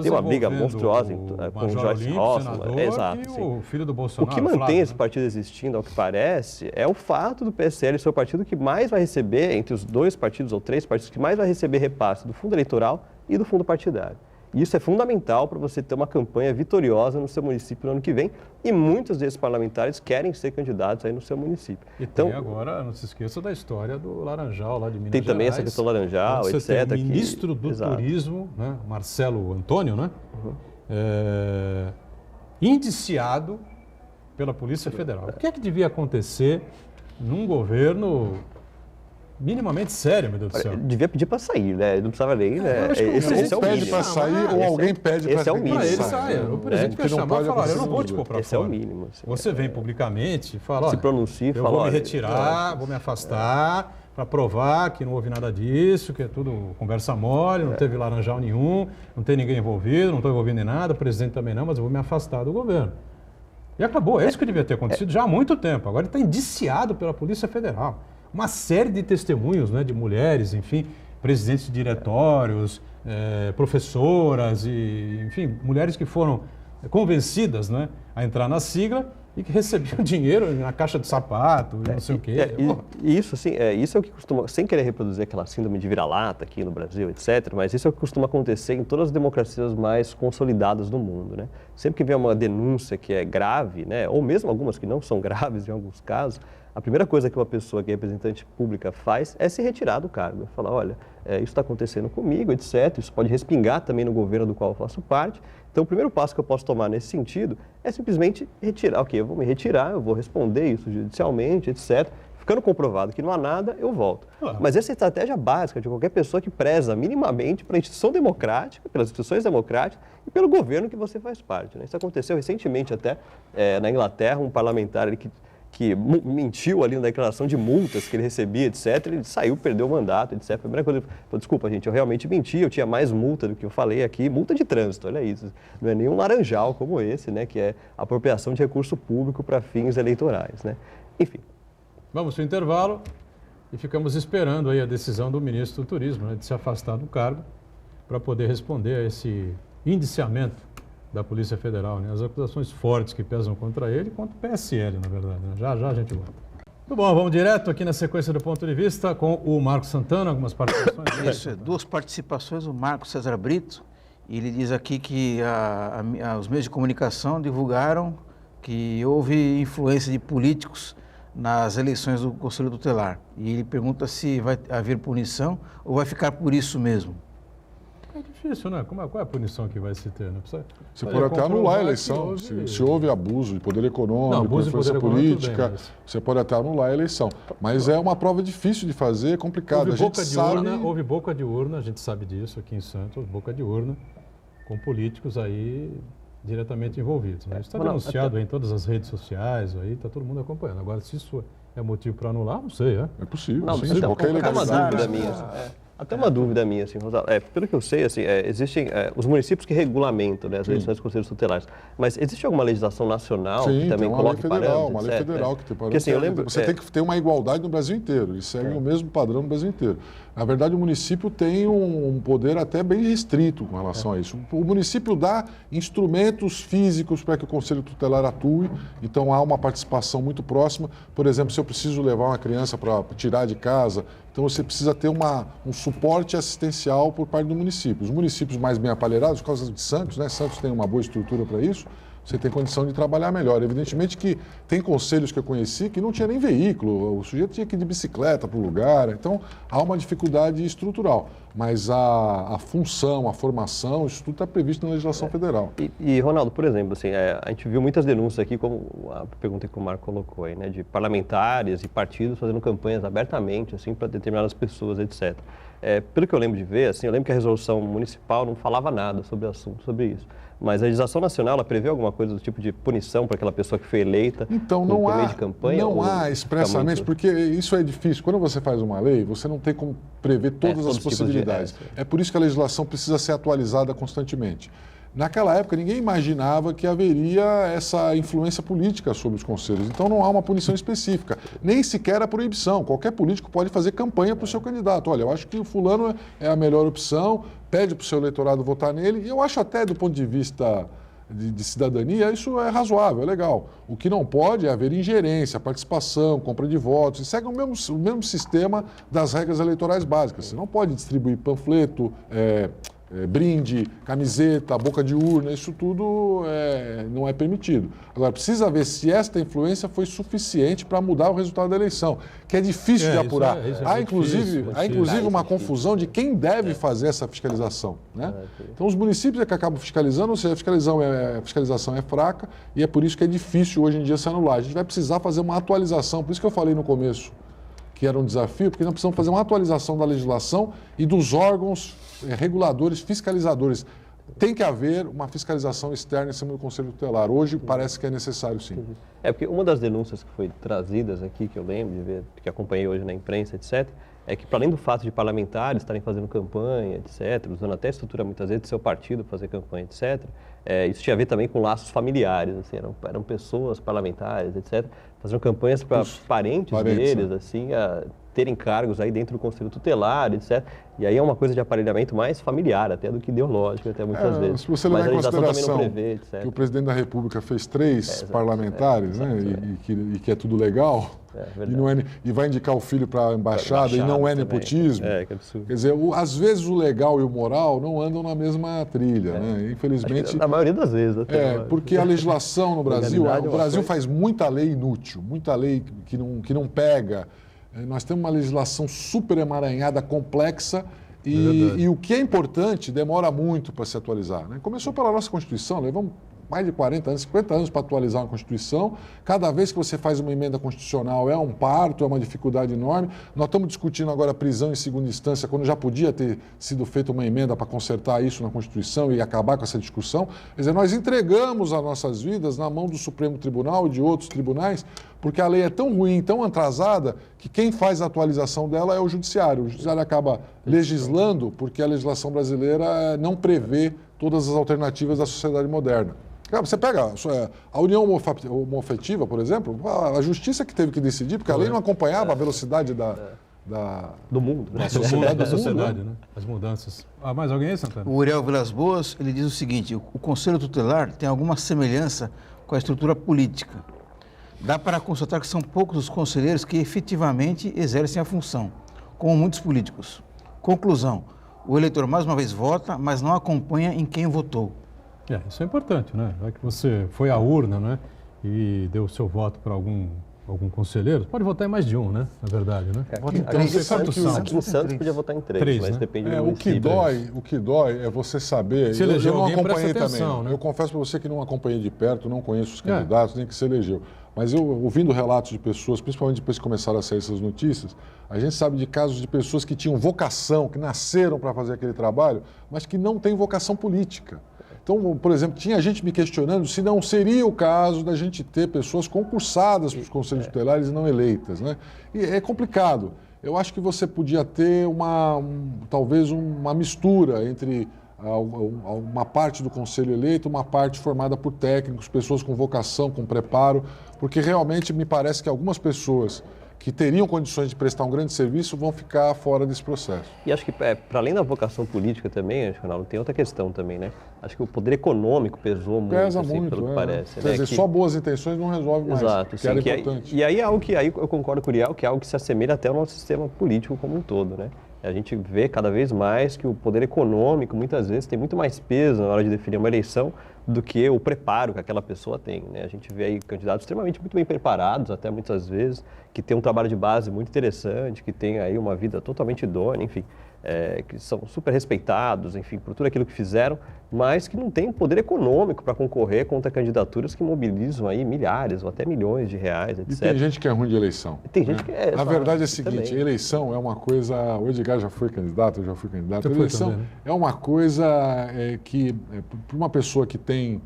Tem uma briga monstruosa com o Joyce Hoffmann. Exato. E o filho do Bolsonaro, o que mantém esse partido existindo, ao que parece, é o fato do PSL ser o partido que mais vai receber, entre os 2 partidos ou 3 partidos, que mais vai receber repasse do fundo eleitoral e do fundo partidário. E isso é fundamental para você ter uma campanha vitoriosa no seu município no ano que vem, e muitos desses parlamentares querem ser candidatos aí no seu município. E então, tem agora, não se esqueça da história do Laranjal, lá de Minas Gerais. Tem também essa questão do Laranjal, você etc. Tem o ministro do Turismo, né, Marcelo Antônio, né, indiciado pela Polícia Federal. O que é que devia acontecer num governo minimamente sério, meu Deus do céu? Devia pedir para sair, né? Ele não precisava nem, né? Esse é o pede para sair ou alguém pede para sair. Esse é o mínimo. Ele sai. O presidente vai chamar e falar, eu não vou te pôr para fora. Esse é o mínimo. Assim, você vem publicamente e fala, se pronuncia e eu fala, vou me retirar, vou me afastar para provar que não houve nada disso, que é tudo conversa mole, não teve laranjal nenhum, não tem ninguém envolvido, não estou envolvido em nada, o presidente também não, mas eu vou me afastar do governo. E acabou. É isso que devia ter acontecido já há muito tempo. Agora ele está indiciado pela Polícia Federal. Uma série de testemunhos, né, de mulheres, enfim, presidentes de diretórios, professoras, e, enfim, mulheres que foram convencidas, né, a entrar na sigla e que recebiam dinheiro na caixa de sapato, não sei o quê. Isso, assim, isso é o que costuma, sem querer reproduzir aquela síndrome de vira-lata aqui no Brasil, etc., mas isso é o que costuma acontecer em todas as democracias mais consolidadas do mundo, né? Sempre que vem uma denúncia que é grave, né, ou mesmo algumas que não são graves em alguns casos, a primeira coisa que uma pessoa que é representante pública faz é se retirar do cargo. Falar, olha, isso está acontecendo comigo, etc. Isso pode respingar também no governo do qual eu faço parte. Então, o primeiro passo que eu posso tomar nesse sentido é simplesmente retirar. Ok, eu vou me retirar, eu vou responder isso judicialmente, etc. Ficando comprovado que não há nada, eu volto. Mas essa é a estratégia básica de qualquer pessoa que preza minimamente pela instituição democrática, pelas instituições democráticas e pelo governo que você faz parte, né? Isso aconteceu recentemente até na Inglaterra, um parlamentar que mentiu ali na declaração de multas que ele recebia, etc., ele saiu, perdeu o mandato, etc. A primeira coisa, ele falou, desculpa, gente, eu realmente menti, eu tinha mais multa do que eu falei aqui, multa de trânsito, olha isso. Não é nem um laranjal como esse, né, que é apropriação de recurso público para fins eleitorais, né? Enfim. Vamos para o intervalo e ficamos esperando aí a decisão do ministro do Turismo, né, de se afastar do cargo para poder responder a esse indiciamento da Polícia Federal, né? As acusações fortes que pesam contra ele e contra o PSL, na verdade, né? Já a gente volta. Muito bom, vamos direto aqui na sequência do Ponto de Vista com o Marcos Santana, algumas participações. Isso, 2 participações, o Marcos César Brito, e ele diz aqui que os meios de comunicação divulgaram que houve influência de políticos nas eleições do Conselho Tutelar. E ele pergunta se vai haver punição ou vai ficar por isso mesmo. É difícil, né? Qual é a punição que vai se ter? Né? Você pode até anular a eleição. Se houve abuso de poder econômico, influência política, você pode até anular a eleição. Mas é uma prova difícil de fazer, é complicado. Houve boca de urna, a gente sabe disso aqui em Santos, boca de urna, com políticos aí diretamente envolvidos. Né? Isso está denunciado em todas as redes sociais, aí está todo mundo acompanhando. Agora, se isso é motivo para anular, não sei, é? É possível, não, sim, qualquer ilegalidade. Até uma dúvida minha, assim, Rosal. Pelo que eu sei, assim, existem os municípios que regulamentam, né, as eleições dos conselhos tutelares, mas existe alguma legislação nacional que também coloque parâmetros? Uma lei federal que tem parâmetros. Porque, assim, eu lembro, você tem que ter uma igualdade no Brasil inteiro, eles seguem o mesmo padrão no Brasil inteiro. Na verdade, o município tem um poder até bem restrito com relação a isso. O município dá instrumentos físicos para que o Conselho Tutelar atue, então há uma participação muito próxima. Por exemplo, se eu preciso levar uma criança para tirar de casa, então você precisa ter um suporte assistencial por parte do município. Os municípios mais bem aparelhados, por causa de Santos, né? Santos tem uma boa estrutura para isso, você tem condição de trabalhar melhor. Evidentemente que tem conselhos que eu conheci que não tinha nem veículo, o sujeito tinha que ir de bicicleta para o lugar, então há uma dificuldade estrutural. Mas a função, a formação, isso tudo está previsto na legislação federal. E, Ronaldo, por exemplo, assim, a gente viu muitas denúncias aqui, como a pergunta que o Marco colocou aí, né, de parlamentares e partidos fazendo campanhas abertamente, assim, para determinadas pessoas, etc. Pelo que eu lembro de ver, assim, eu lembro que a resolução municipal não falava nada sobre o assunto, sobre isso. Mas a legislação nacional, ela prevê alguma coisa do tipo de punição para aquela pessoa que foi eleita então, por meio de campanha? Não há expressamente, porque isso é difícil. Quando você faz uma lei, você não tem como prever todas as possibilidades. É por isso que a legislação precisa ser atualizada constantemente. Naquela época, ninguém imaginava que haveria essa influência política sobre os conselhos. Então, não há uma punição específica, nem sequer a proibição. Qualquer político pode fazer campanha para o seu candidato. Olha, eu acho que o fulano é a melhor opção, pede para o seu eleitorado votar nele. E eu acho até, do ponto de vista de cidadania, isso é razoável, é legal. O que não pode é haver ingerência, participação, compra de votos. E segue o mesmo sistema das regras eleitorais básicas. Você não pode distribuir panfleto, brinde, camiseta, boca de urna, isso tudo não é permitido. Agora, precisa ver se esta influência foi suficiente para mudar o resultado da eleição, que é difícil de apurar. Há, inclusive, uma confusão de quem deve fazer essa fiscalização. Né? Então, os municípios é que acabam fiscalizando, ou seja, a fiscalização é fraca e é por isso que é difícil hoje em dia se anular. A gente vai precisar fazer uma atualização, por isso que eu falei no começo que era um desafio, porque nós precisamos fazer uma atualização da legislação e dos órgãos reguladores, fiscalizadores. Tem que haver uma fiscalização externa em cima do Conselho Tutelar. Hoje parece que é necessário, sim. Porque uma das denúncias que foi trazidas aqui, que eu lembro de ver, que acompanhei hoje na imprensa, etc., é que, para além do fato de parlamentares estarem fazendo campanha, etc., usando até a estrutura, muitas vezes, do seu partido para fazer campanha, etc., isso tinha a ver também com laços familiares, assim, eram pessoas parlamentares, etc., fazendo campanhas para parentes deles, assim, a terem cargos aí dentro do Conselho Tutelar, etc. E aí é uma coisa de aparelhamento mais familiar até do que ideológico, até muitas vezes. Se você levar em consideração que o presidente da República fez 3 parlamentares, né, e que é tudo legal, e vai indicar o filho para a embaixada e não é nepotismo. Que absurdo. Quer dizer, às vezes o legal e o moral não andam na mesma trilha, né? Infelizmente. Na maioria das vezes. Porque a legislação no Brasil, o Brasil faz muita lei inútil, muita lei que não pega. Nós temos uma legislação super emaranhada, complexa, e o que é importante demora muito para se atualizar. Né? Começou pela nossa Constituição, levamos mais de 40 anos, 50 anos para atualizar uma Constituição. Cada vez que você faz uma emenda constitucional é um parto, é uma dificuldade enorme. Nós estamos discutindo agora prisão em segunda instância, quando já podia ter sido feita uma emenda para consertar isso na Constituição e acabar com essa discussão. Quer dizer, nós entregamos as nossas vidas na mão do Supremo Tribunal e de outros tribunais, porque a lei é tão ruim, tão atrasada, que quem faz a atualização dela é o Judiciário. O Judiciário acaba legislando porque a legislação brasileira não prevê todas as alternativas da sociedade moderna. Você pega a união homoafetiva, por exemplo, a justiça que teve que decidir, porque a lei não acompanhava a velocidade do mundo, né? Da sociedade, né? As mudanças. Mais alguém aí, Santana? O Uriel Vilas Boas, ele diz o seguinte: o Conselho Tutelar tem alguma semelhança com a estrutura política. Dá para constatar que são poucos os conselheiros que efetivamente exercem a função, como muitos políticos. Conclusão: o eleitor mais uma vez vota, mas não acompanha em quem votou. Isso é importante, né? Já que você foi à urna, né, e deu o seu voto para algum conselheiro, pode votar em mais de um, né? Na verdade, né? Vota em 3. Aqui em Santos podia votar em 3, mas né? depende do município. O que dói é você saber... Se elegeu eu não alguém, acompanhei presta atenção, também. né? Eu confesso para você que não acompanhei de perto, não conheço os candidatos, nem que se elegeu. Mas eu, ouvindo relatos de pessoas, principalmente depois que começaram a sair essas notícias, a gente sabe de casos de pessoas que tinham vocação, que nasceram para fazer aquele trabalho, mas que não têm vocação política. Então, por exemplo, tinha gente me questionando se não seria o caso da gente ter pessoas concursadas para os conselhos tutelares e não eleitas, né? E é complicado. Eu acho que você podia ter talvez uma mistura entre uma parte do conselho eleito, uma parte formada por técnicos, pessoas com vocação, com preparo, porque realmente me parece que algumas pessoas que teriam condições de prestar um grande serviço vão ficar fora desse processo. E acho que, para além da vocação política também, Ronaldo, tem outra questão também, né? Acho que o poder econômico pesou muito, Pesa assim, muito, pelo que parece. Quer dizer, só boas intenções não resolve mais. Exato. Que era importante. E aí é algo que, aí eu concordo com o Uriel, que é algo que se assemelha até ao nosso sistema político como um todo, né? A gente vê cada vez mais que o poder econômico, muitas vezes, tem muito mais peso na hora de definir uma eleição do que o preparo que aquela pessoa tem, né? A gente vê aí candidatos extremamente muito bem preparados, até muitas vezes, que têm um trabalho de base muito interessante, que têm aí uma vida totalmente idônea, enfim, que são super respeitados, enfim, por tudo aquilo que fizeram, mas que não têm poder econômico para concorrer contra candidaturas que mobilizam aí milhares ou até milhões de reais, etc. E tem gente que é ruim de eleição. Tem gente que é. A verdade é a seguinte, também. Eleição é uma coisa... O Edgar já foi candidato, eu já fui candidato. Eu fui Eleição também, né? é uma coisa que, para uma pessoa que tem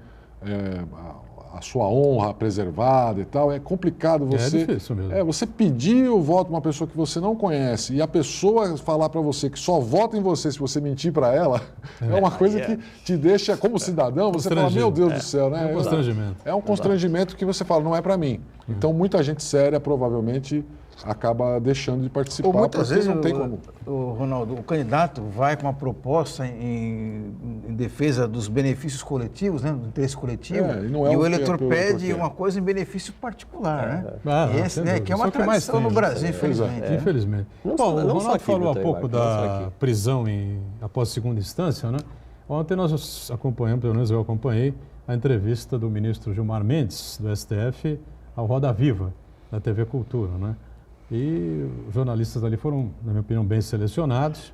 a sua honra preservada e tal, é complicado você... É difícil mesmo. Você pedir o voto de uma pessoa que você não conhece e a pessoa falar para você que só vota em você se você mentir para ela, é uma coisa que te deixa, como cidadão, você fala, meu Deus do céu, né? É um constrangimento. É um constrangimento que você fala, não é para mim. Então, muita gente séria provavelmente acaba deixando de participar. Ou muitas vezes, não tem como. Ronaldo, o candidato vai com uma proposta em defesa dos benefícios coletivos, né, do interesse coletivo, e o eleitor pede uma coisa em benefício particular, né? Esse, né, que é uma tradição no Brasil, infelizmente. Infelizmente. Bom, o Ronaldo falou há pouco da prisão após segunda instância, né? Ontem nós acompanhamos, pelo menos eu acompanhei, a entrevista do ministro Gilmar Mendes, do STF, ao Roda Viva, da TV Cultura, né? E os jornalistas ali foram, na minha opinião, bem selecionados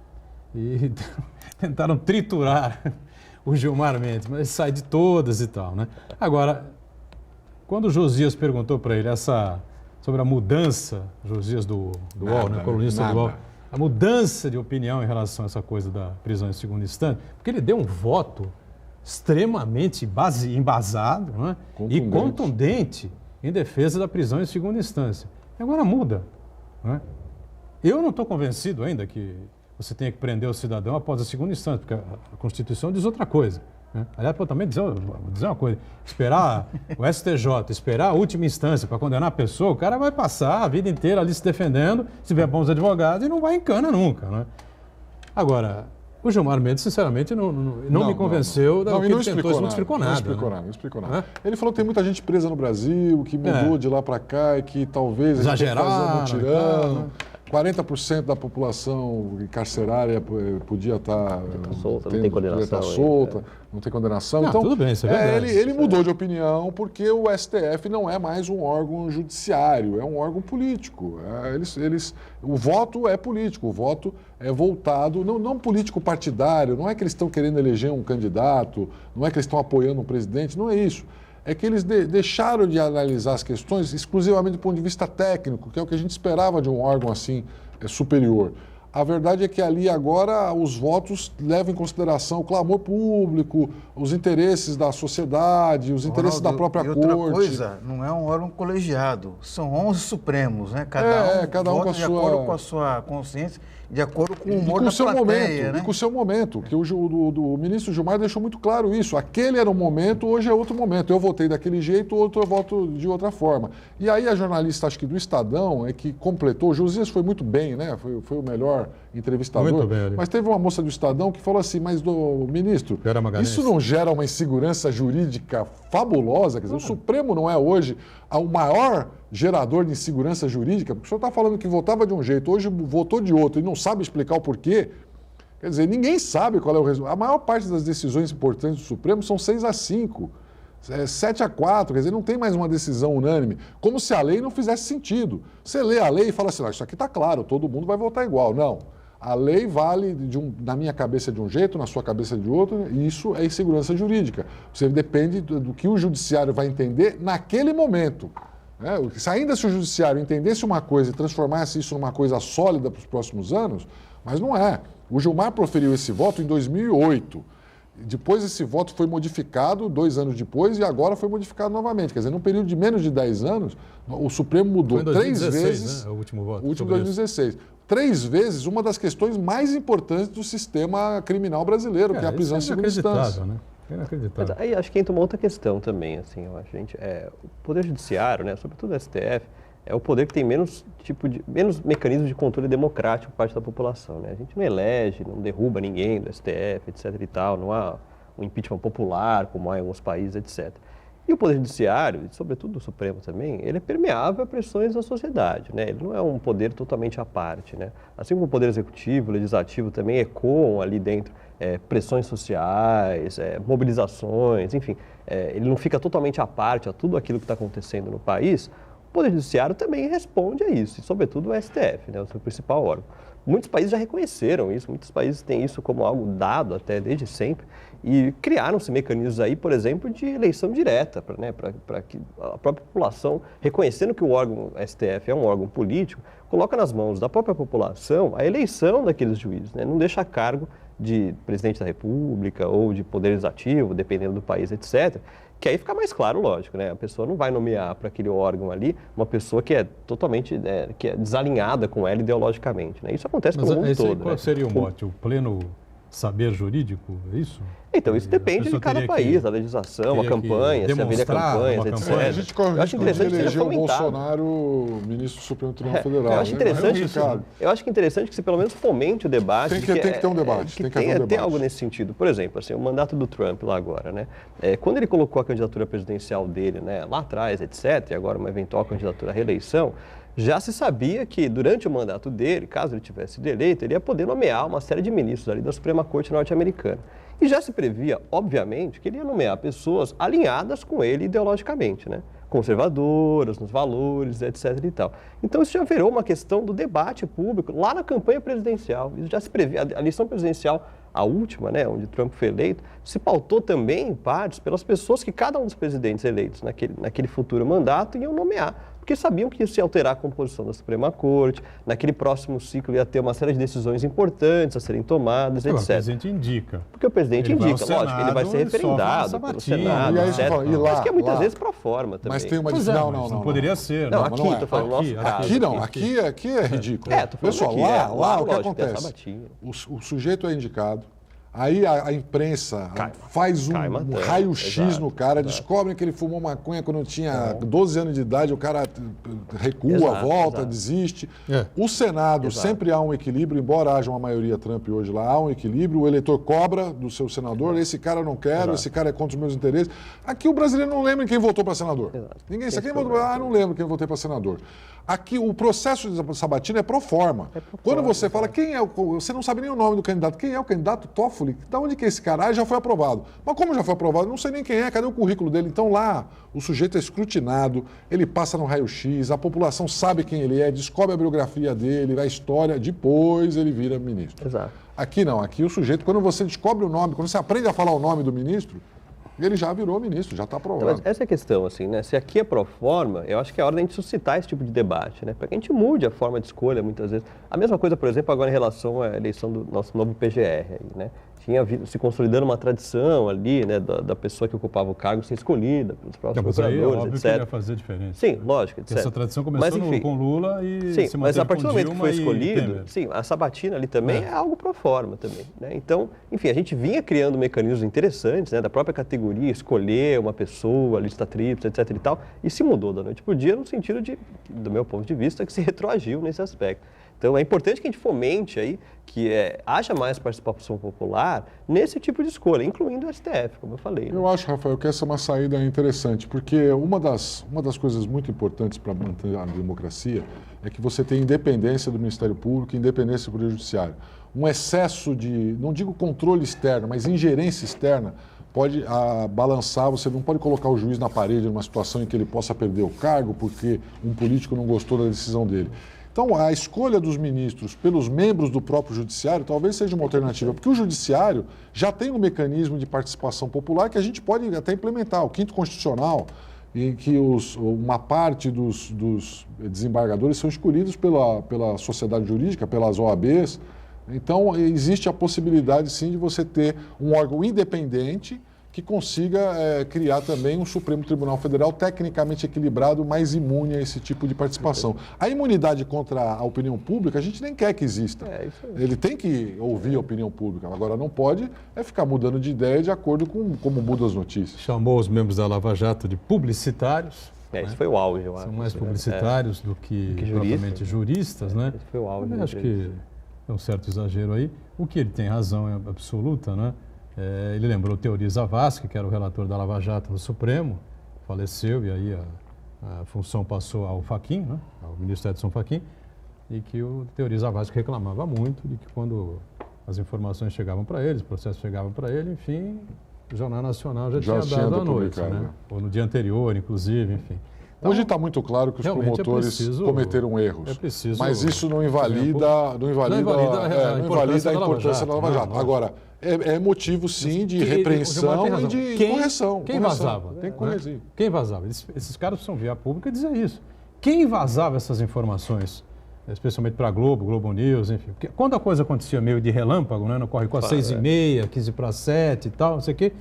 e tentaram triturar o Gilmar Mendes, mas ele sai de todas e tal, né? Agora, quando o Josias perguntou para ele sobre a mudança, Josias do UOL, né, colunista do UOL, a mudança de opinião em relação a essa coisa da prisão em segunda instância, porque ele deu um voto extremamente embasado, né, e contundente em defesa da prisão em segunda instância. E agora muda. Né? Eu não estou convencido ainda que você tenha que prender o cidadão após a segunda instância, porque a Constituição diz outra coisa. Né? Aliás, vou também dizer uma coisa, esperar o STJ, esperar a última instância para condenar a pessoa, o cara vai passar a vida inteira ali se defendendo, se tiver bons advogados, e não vai em cana nunca. Né? Agora, o Gilmar Mendes, sinceramente, não me convenceu não explicou nada. Não explicou nada. Ele falou que tem muita gente presa no Brasil, que mudou de lá para cá e que talvez a gente tenha que fazer um mutirão. 40% da população carcerária podia estar solta, não tem condenação. Não tem condenação. Não, então, tudo bem, isso é verdade. Ele mudou de opinião porque o STF não é mais um órgão judiciário, é um órgão político. O voto é político, o voto é voltado, não político partidário, não é que eles estão querendo eleger um candidato, não é que eles estão apoiando um presidente, não é isso. É que eles deixaram de analisar as questões exclusivamente do ponto de vista técnico, que é o que a gente esperava de um órgão assim superior. A verdade é que ali agora os votos levam em consideração o clamor público, os interesses da sociedade, os interesses da própria corte. Outra coisa, não é um órgão colegiado, são 11 supremos, né? Cada um de acordo com a sua consciência, de acordo com o humor da plateia, né? E com o seu momento, que o ministro Gilmar deixou muito claro isso. Aquele era um momento, hoje é outro momento. Eu votei daquele jeito, outro eu voto de outra forma. E aí a jornalista, acho que do Estadão, que completou, o Josias foi muito bem, né? Foi o melhor entrevistador. Muito bem, mas teve uma moça do Estadão que falou assim, mas ministro, isso não gera uma insegurança jurídica fabulosa? Quer dizer, o Supremo não é hoje o maior gerador de insegurança jurídica? Porque o senhor está falando que votava de um jeito, hoje votou de outro e não sabe explicar o porquê. Quer dizer, ninguém sabe qual é o resultado. A maior parte das decisões importantes do Supremo são 6-5, 7-4, quer dizer, não tem mais uma decisão unânime. Como se a lei não fizesse sentido. Você lê a lei e fala assim, isso aqui está claro, todo mundo vai votar igual. Não. A lei vale na minha cabeça de um jeito, na sua cabeça de outro, e isso é insegurança jurídica. Você depende do que o judiciário vai entender naquele momento. Né? Se o judiciário entendesse uma coisa e transformasse isso numa coisa sólida para os próximos anos, mas não é. O Gilmar proferiu esse voto em 2008. Depois esse voto foi modificado 2 anos depois e agora foi modificado novamente. Quer dizer, num período de menos de 10 anos, o Supremo mudou 3 vezes. Né? O último voto. O último 2016. 3 vezes uma das questões mais importantes do sistema criminal brasileiro, que é a prisão em segunda instância. Né? Inacreditável. Mas aí acho que entra uma outra questão também, assim, eu acho, gente, o Poder Judiciário, né, sobretudo o STF, é o poder que tem menos mecanismo de controle democrático por parte da população, né? A gente não elege, não derruba ninguém do STF, etc e tal, não há um impeachment popular, como há em alguns países, etc. E o Poder Judiciário, e sobretudo o Supremo também, ele é permeável a pressões da sociedade, né? Ele não é um poder totalmente à parte, né? Assim como o Poder Executivo, o Legislativo também ecoam ali dentro pressões sociais, mobilizações, enfim. Ele não fica totalmente à parte a tudo aquilo que está acontecendo no país. O Poder Judiciário também responde a isso, e sobretudo o STF, né? O seu principal órgão. Muitos países já reconheceram isso, muitos países têm isso como algo dado até desde sempre e criaram-se mecanismos aí, por exemplo, de eleição direta, para que a própria população, reconhecendo que o órgão STF é um órgão político, coloca nas mãos da própria população a eleição daqueles juízes, né? Não deixa a cargo de presidente da República ou de poder legislativo, dependendo do país, etc., que aí fica mais claro, lógico, né? A pessoa não vai nomear para aquele órgão ali uma pessoa que é totalmente que é desalinhada com ela ideologicamente, né? Isso acontece pelo mundo todo. Qual seria o mote? O pleno saber jurídico, é isso? Então, isso depende de cada país, a legislação, a campanha, se haveria campanhas, etc. A gente corre o risco de eleger o Bolsonaro ministro do Supremo Tribunal Federal. Eu acho interessante que você pelo menos fomente o debate. Tem que ter um debate. Tem algo nesse sentido. Por exemplo, assim, o mandato do Trump lá agora, né? Quando ele colocou a candidatura presidencial dele, né, lá atrás, etc., e agora uma eventual candidatura à reeleição, já se sabia que durante o mandato dele, caso ele tivesse sido eleito, ele ia poder nomear uma série de ministros ali da Suprema Corte norte-americana. E já se previa, obviamente, que ele ia nomear pessoas alinhadas com ele ideologicamente, né? Conservadoras, nos valores, etc. e tal. Então isso já virou uma questão do debate público lá na campanha presidencial. Isso já se previa. A eleição presidencial, a última, né, onde Trump foi eleito, se pautou também, em partes, pelas pessoas que cada um dos presidentes eleitos naquele futuro mandato iam nomear. Porque sabiam que ia se alterar a composição da Suprema Corte, naquele próximo ciclo ia ter uma série de decisões importantes a serem tomadas, etc. O presidente indica. Porque o presidente indica, lógico, ele vai ser referendado pelo Senado, etc. Mas que é muitas vezes pro forma também. Mas tem uma decisão, não poderia ser. Não, aqui, estou falando nosso caso. Aqui não, aqui é ridículo. Pessoal, lá o que acontece? O sujeito é indicado, aí a imprensa faz um raio-x no cara, descobrem que ele fumou maconha quando tinha 12 anos de idade, o cara recua, volta, desiste. O Senado sempre há um equilíbrio, embora haja uma maioria Trump hoje lá, há um equilíbrio, o eleitor cobra do seu senador, esse cara eu não quero, esse cara é contra os meus interesses. Aqui o brasileiro não lembra quem votou para senador. Ninguém sabe quem votou, não lembro quem votei para senador. Aqui o processo de sabatina é pro forma. Quando você fala quem é você não sabe nem o nome do candidato, quem é o candidato Toffoli? Da onde que é esse cara? Já foi aprovado. Mas como já foi aprovado? Não sei nem quem é, cadê o currículo dele? Então lá o sujeito é escrutinado, ele passa no raio-x, a população sabe quem ele é, descobre a biografia dele, a história, depois ele vira ministro. Exato. Aqui não, aqui o sujeito, quando você descobre o nome, quando você aprende a falar o nome do ministro, ele já virou ministro, já está aprovado. Mas essa é a questão, assim, né? Se aqui é pro forma, eu acho que é hora de a gente suscitar esse tipo de debate, né? Para que a gente mude a forma de escolha, muitas vezes. A mesma coisa, por exemplo, agora em relação à eleição do nosso novo PGR, aí, né? Tinha se consolidando uma tradição ali, né, da pessoa que ocupava o cargo ser escolhida pelos próprios procuradores, óbvio etc. que ia fazer diferença. Sim, lógico, etc. Essa tradição começou com Lula e se manteve mas a partir com do momento que foi Dilma escolhido, sim, a sabatina ali também é algo pro forma também, né? Então, enfim, a gente vinha criando mecanismos interessantes, né, da própria categoria, escolher uma pessoa, lista tríplice, etc e tal, e se mudou da noite pro dia no sentido de, do meu ponto de vista, que se retroagiu nesse aspecto. Então, é importante que a gente fomente aí que haja mais participação popular nesse tipo de escolha, incluindo o STF, como eu falei. Né? Eu acho, Rafael, que essa é uma saída interessante, porque uma das coisas muito importantes para manter a democracia é que você tem independência do Ministério Público, independência do Poder Judiciário. Um excesso de, não digo controle externo, mas ingerência externa pode balançar, você não pode colocar o juiz na parede numa situação em que ele possa perder o cargo porque um político não gostou da decisão dele. Então, a escolha dos ministros pelos membros do próprio judiciário talvez seja uma alternativa, porque o judiciário já tem um mecanismo de participação popular que a gente pode até implementar, o 5º Constitucional, em que uma parte dos desembargadores são escolhidos pela sociedade jurídica, pelas OABs. Então, existe a possibilidade, sim, de você ter um órgão independente que consiga criar também um Supremo Tribunal Federal tecnicamente equilibrado, mais imune a esse tipo de participação. A imunidade contra a opinião pública, a gente nem quer que exista. Ele tem que ouvir a opinião pública. Agora, não pode ficar mudando de ideia de acordo com como mudam as notícias. Chamou os membros da Lava Jato de publicitários. Isso foi o auge, eu acho. São mais publicitários do que propriamente juristas, né? Esse foi o auge. Eu acho que é um certo exagero aí. O que ele tem razão absoluta, né? Ele lembrou Teori Zavascki, que era o relator da Lava Jato no Supremo, faleceu e aí a função passou ao Fachin, né, ao ministro Edson Fachin, e que o Teori Zavascki reclamava muito de que quando as informações chegavam para ele, os processos chegavam para ele, enfim, o Jornal Nacional já tinha dado à noite, né? Ou no dia anterior, inclusive, enfim. Então, hoje está muito claro que os promotores cometeram erros, mas isso não invalida, a importância da Lava Jato. Agora, é motivo, sim, de repreensão e de correção. Quem vazava? Tem que corrigir. Quem vazava? Esses caras precisam vir à pública e dizer isso. Quem vazava essas informações? Especialmente para a Globo News, enfim. Porque quando a coisa acontecia meio de relâmpago, né, no Corre-Corre, 6h30, 15 para 7 e tal, não sei o quê,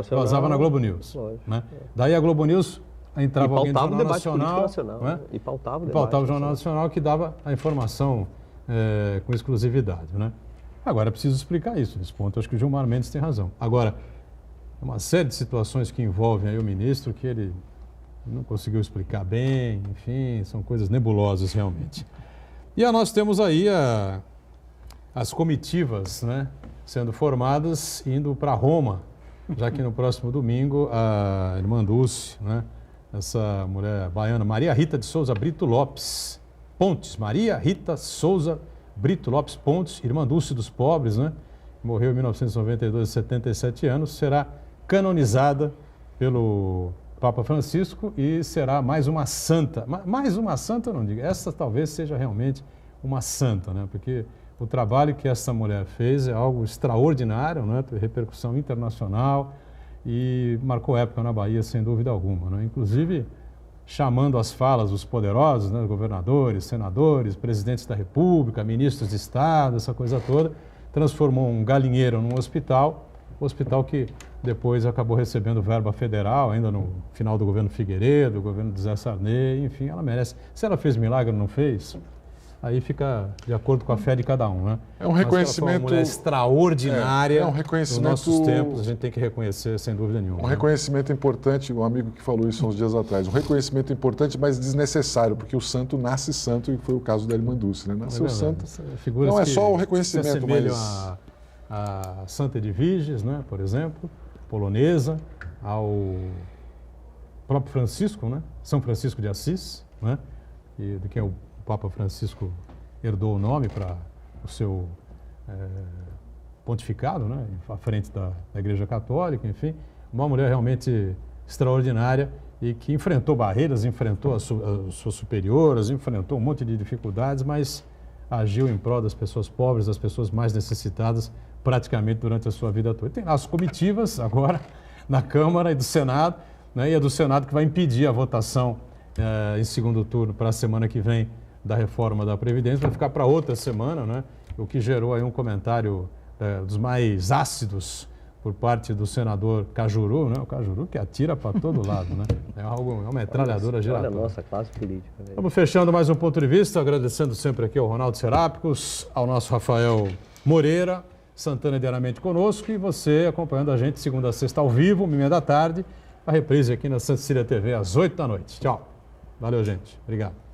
vazava na Globo News. Né? Daí a Globo News entrava alguém do Jornal Nacional, né? E pautava o Jornal Nacional que dava a informação com exclusividade. Né? Agora, é preciso explicar isso. Nesse ponto, eu acho que o Gilmar Mendes tem razão. Agora, uma série de situações que envolvem aí o ministro que ele não conseguiu explicar bem, enfim, são coisas nebulosas realmente. E nós temos aí as comitivas, né, sendo formadas, indo para Roma, já que no próximo domingo a irmã Dulce, né, essa mulher baiana, Maria Rita de Souza Brito Lopes Pontes, Maria Rita Souza Brito Lopes Pontes, irmã Dulce dos pobres, né, morreu em 1992, 77 anos, será canonizada pelo Papa Francisco e será mais uma santa. Mais uma santa, eu não digo. Essa talvez seja realmente uma santa, né? Porque o trabalho que essa mulher fez é algo extraordinário, né? Teve repercussão internacional e marcou época na Bahia, sem dúvida alguma, né? Inclusive chamando as falas dos poderosos, né? Governadores, senadores, presidentes da República, ministros de Estado, essa coisa toda, transformou um galinheiro num hospital que depois acabou recebendo verba federal, ainda no final do governo Figueiredo, governo de Zé Sarney, enfim, ela merece. Se ela fez milagre ou não fez, aí fica de acordo com a fé de cada um, né? É um reconhecimento... Mas uma mulher extraordinária um reconhecimento, nos nossos tempos, a gente tem que reconhecer, sem dúvida nenhuma. Um reconhecimento importante, um amigo que falou isso uns dias atrás, um reconhecimento importante, mas desnecessário, porque o santo nasce santo, e foi o caso da irmã Dulce, né? Nasceu santa. Não é só o reconhecimento, mas... a Santa Edviges, né, por exemplo, polonesa, ao próprio Francisco, né, São Francisco de Assis, né, e de quem o Papa Francisco herdou o nome para o seu pontificado, né, à frente da Igreja Católica, enfim, uma mulher realmente extraordinária e que enfrentou barreiras, enfrentou as suas superiores, enfrentou um monte de dificuldades, mas agiu em prol das pessoas pobres, das pessoas mais necessitadas, praticamente durante a sua vida toda. E tem lá as comitivas agora na Câmara e do Senado, né, e é do Senado que vai impedir a votação em segundo turno para a semana que vem da reforma da Previdência, vai ficar para outra semana, né, o que gerou aí um comentário dos mais ácidos por parte do senador Cajuru, né, o Cajuru que atira para todo lado, né, é uma metralhadora giratória. Olha a nossa classe política. Estamos fechando mais um Ponto de Vista, agradecendo sempre aqui ao Ronaldo Serápicos, ao nosso Rafael Moreira, Santana diariamente conosco e você acompanhando a gente segunda a sexta ao vivo, 1h30 da tarde, a reprise aqui na Santa Cecília TV às 8 da noite. Tchau. Valeu, gente. Obrigado.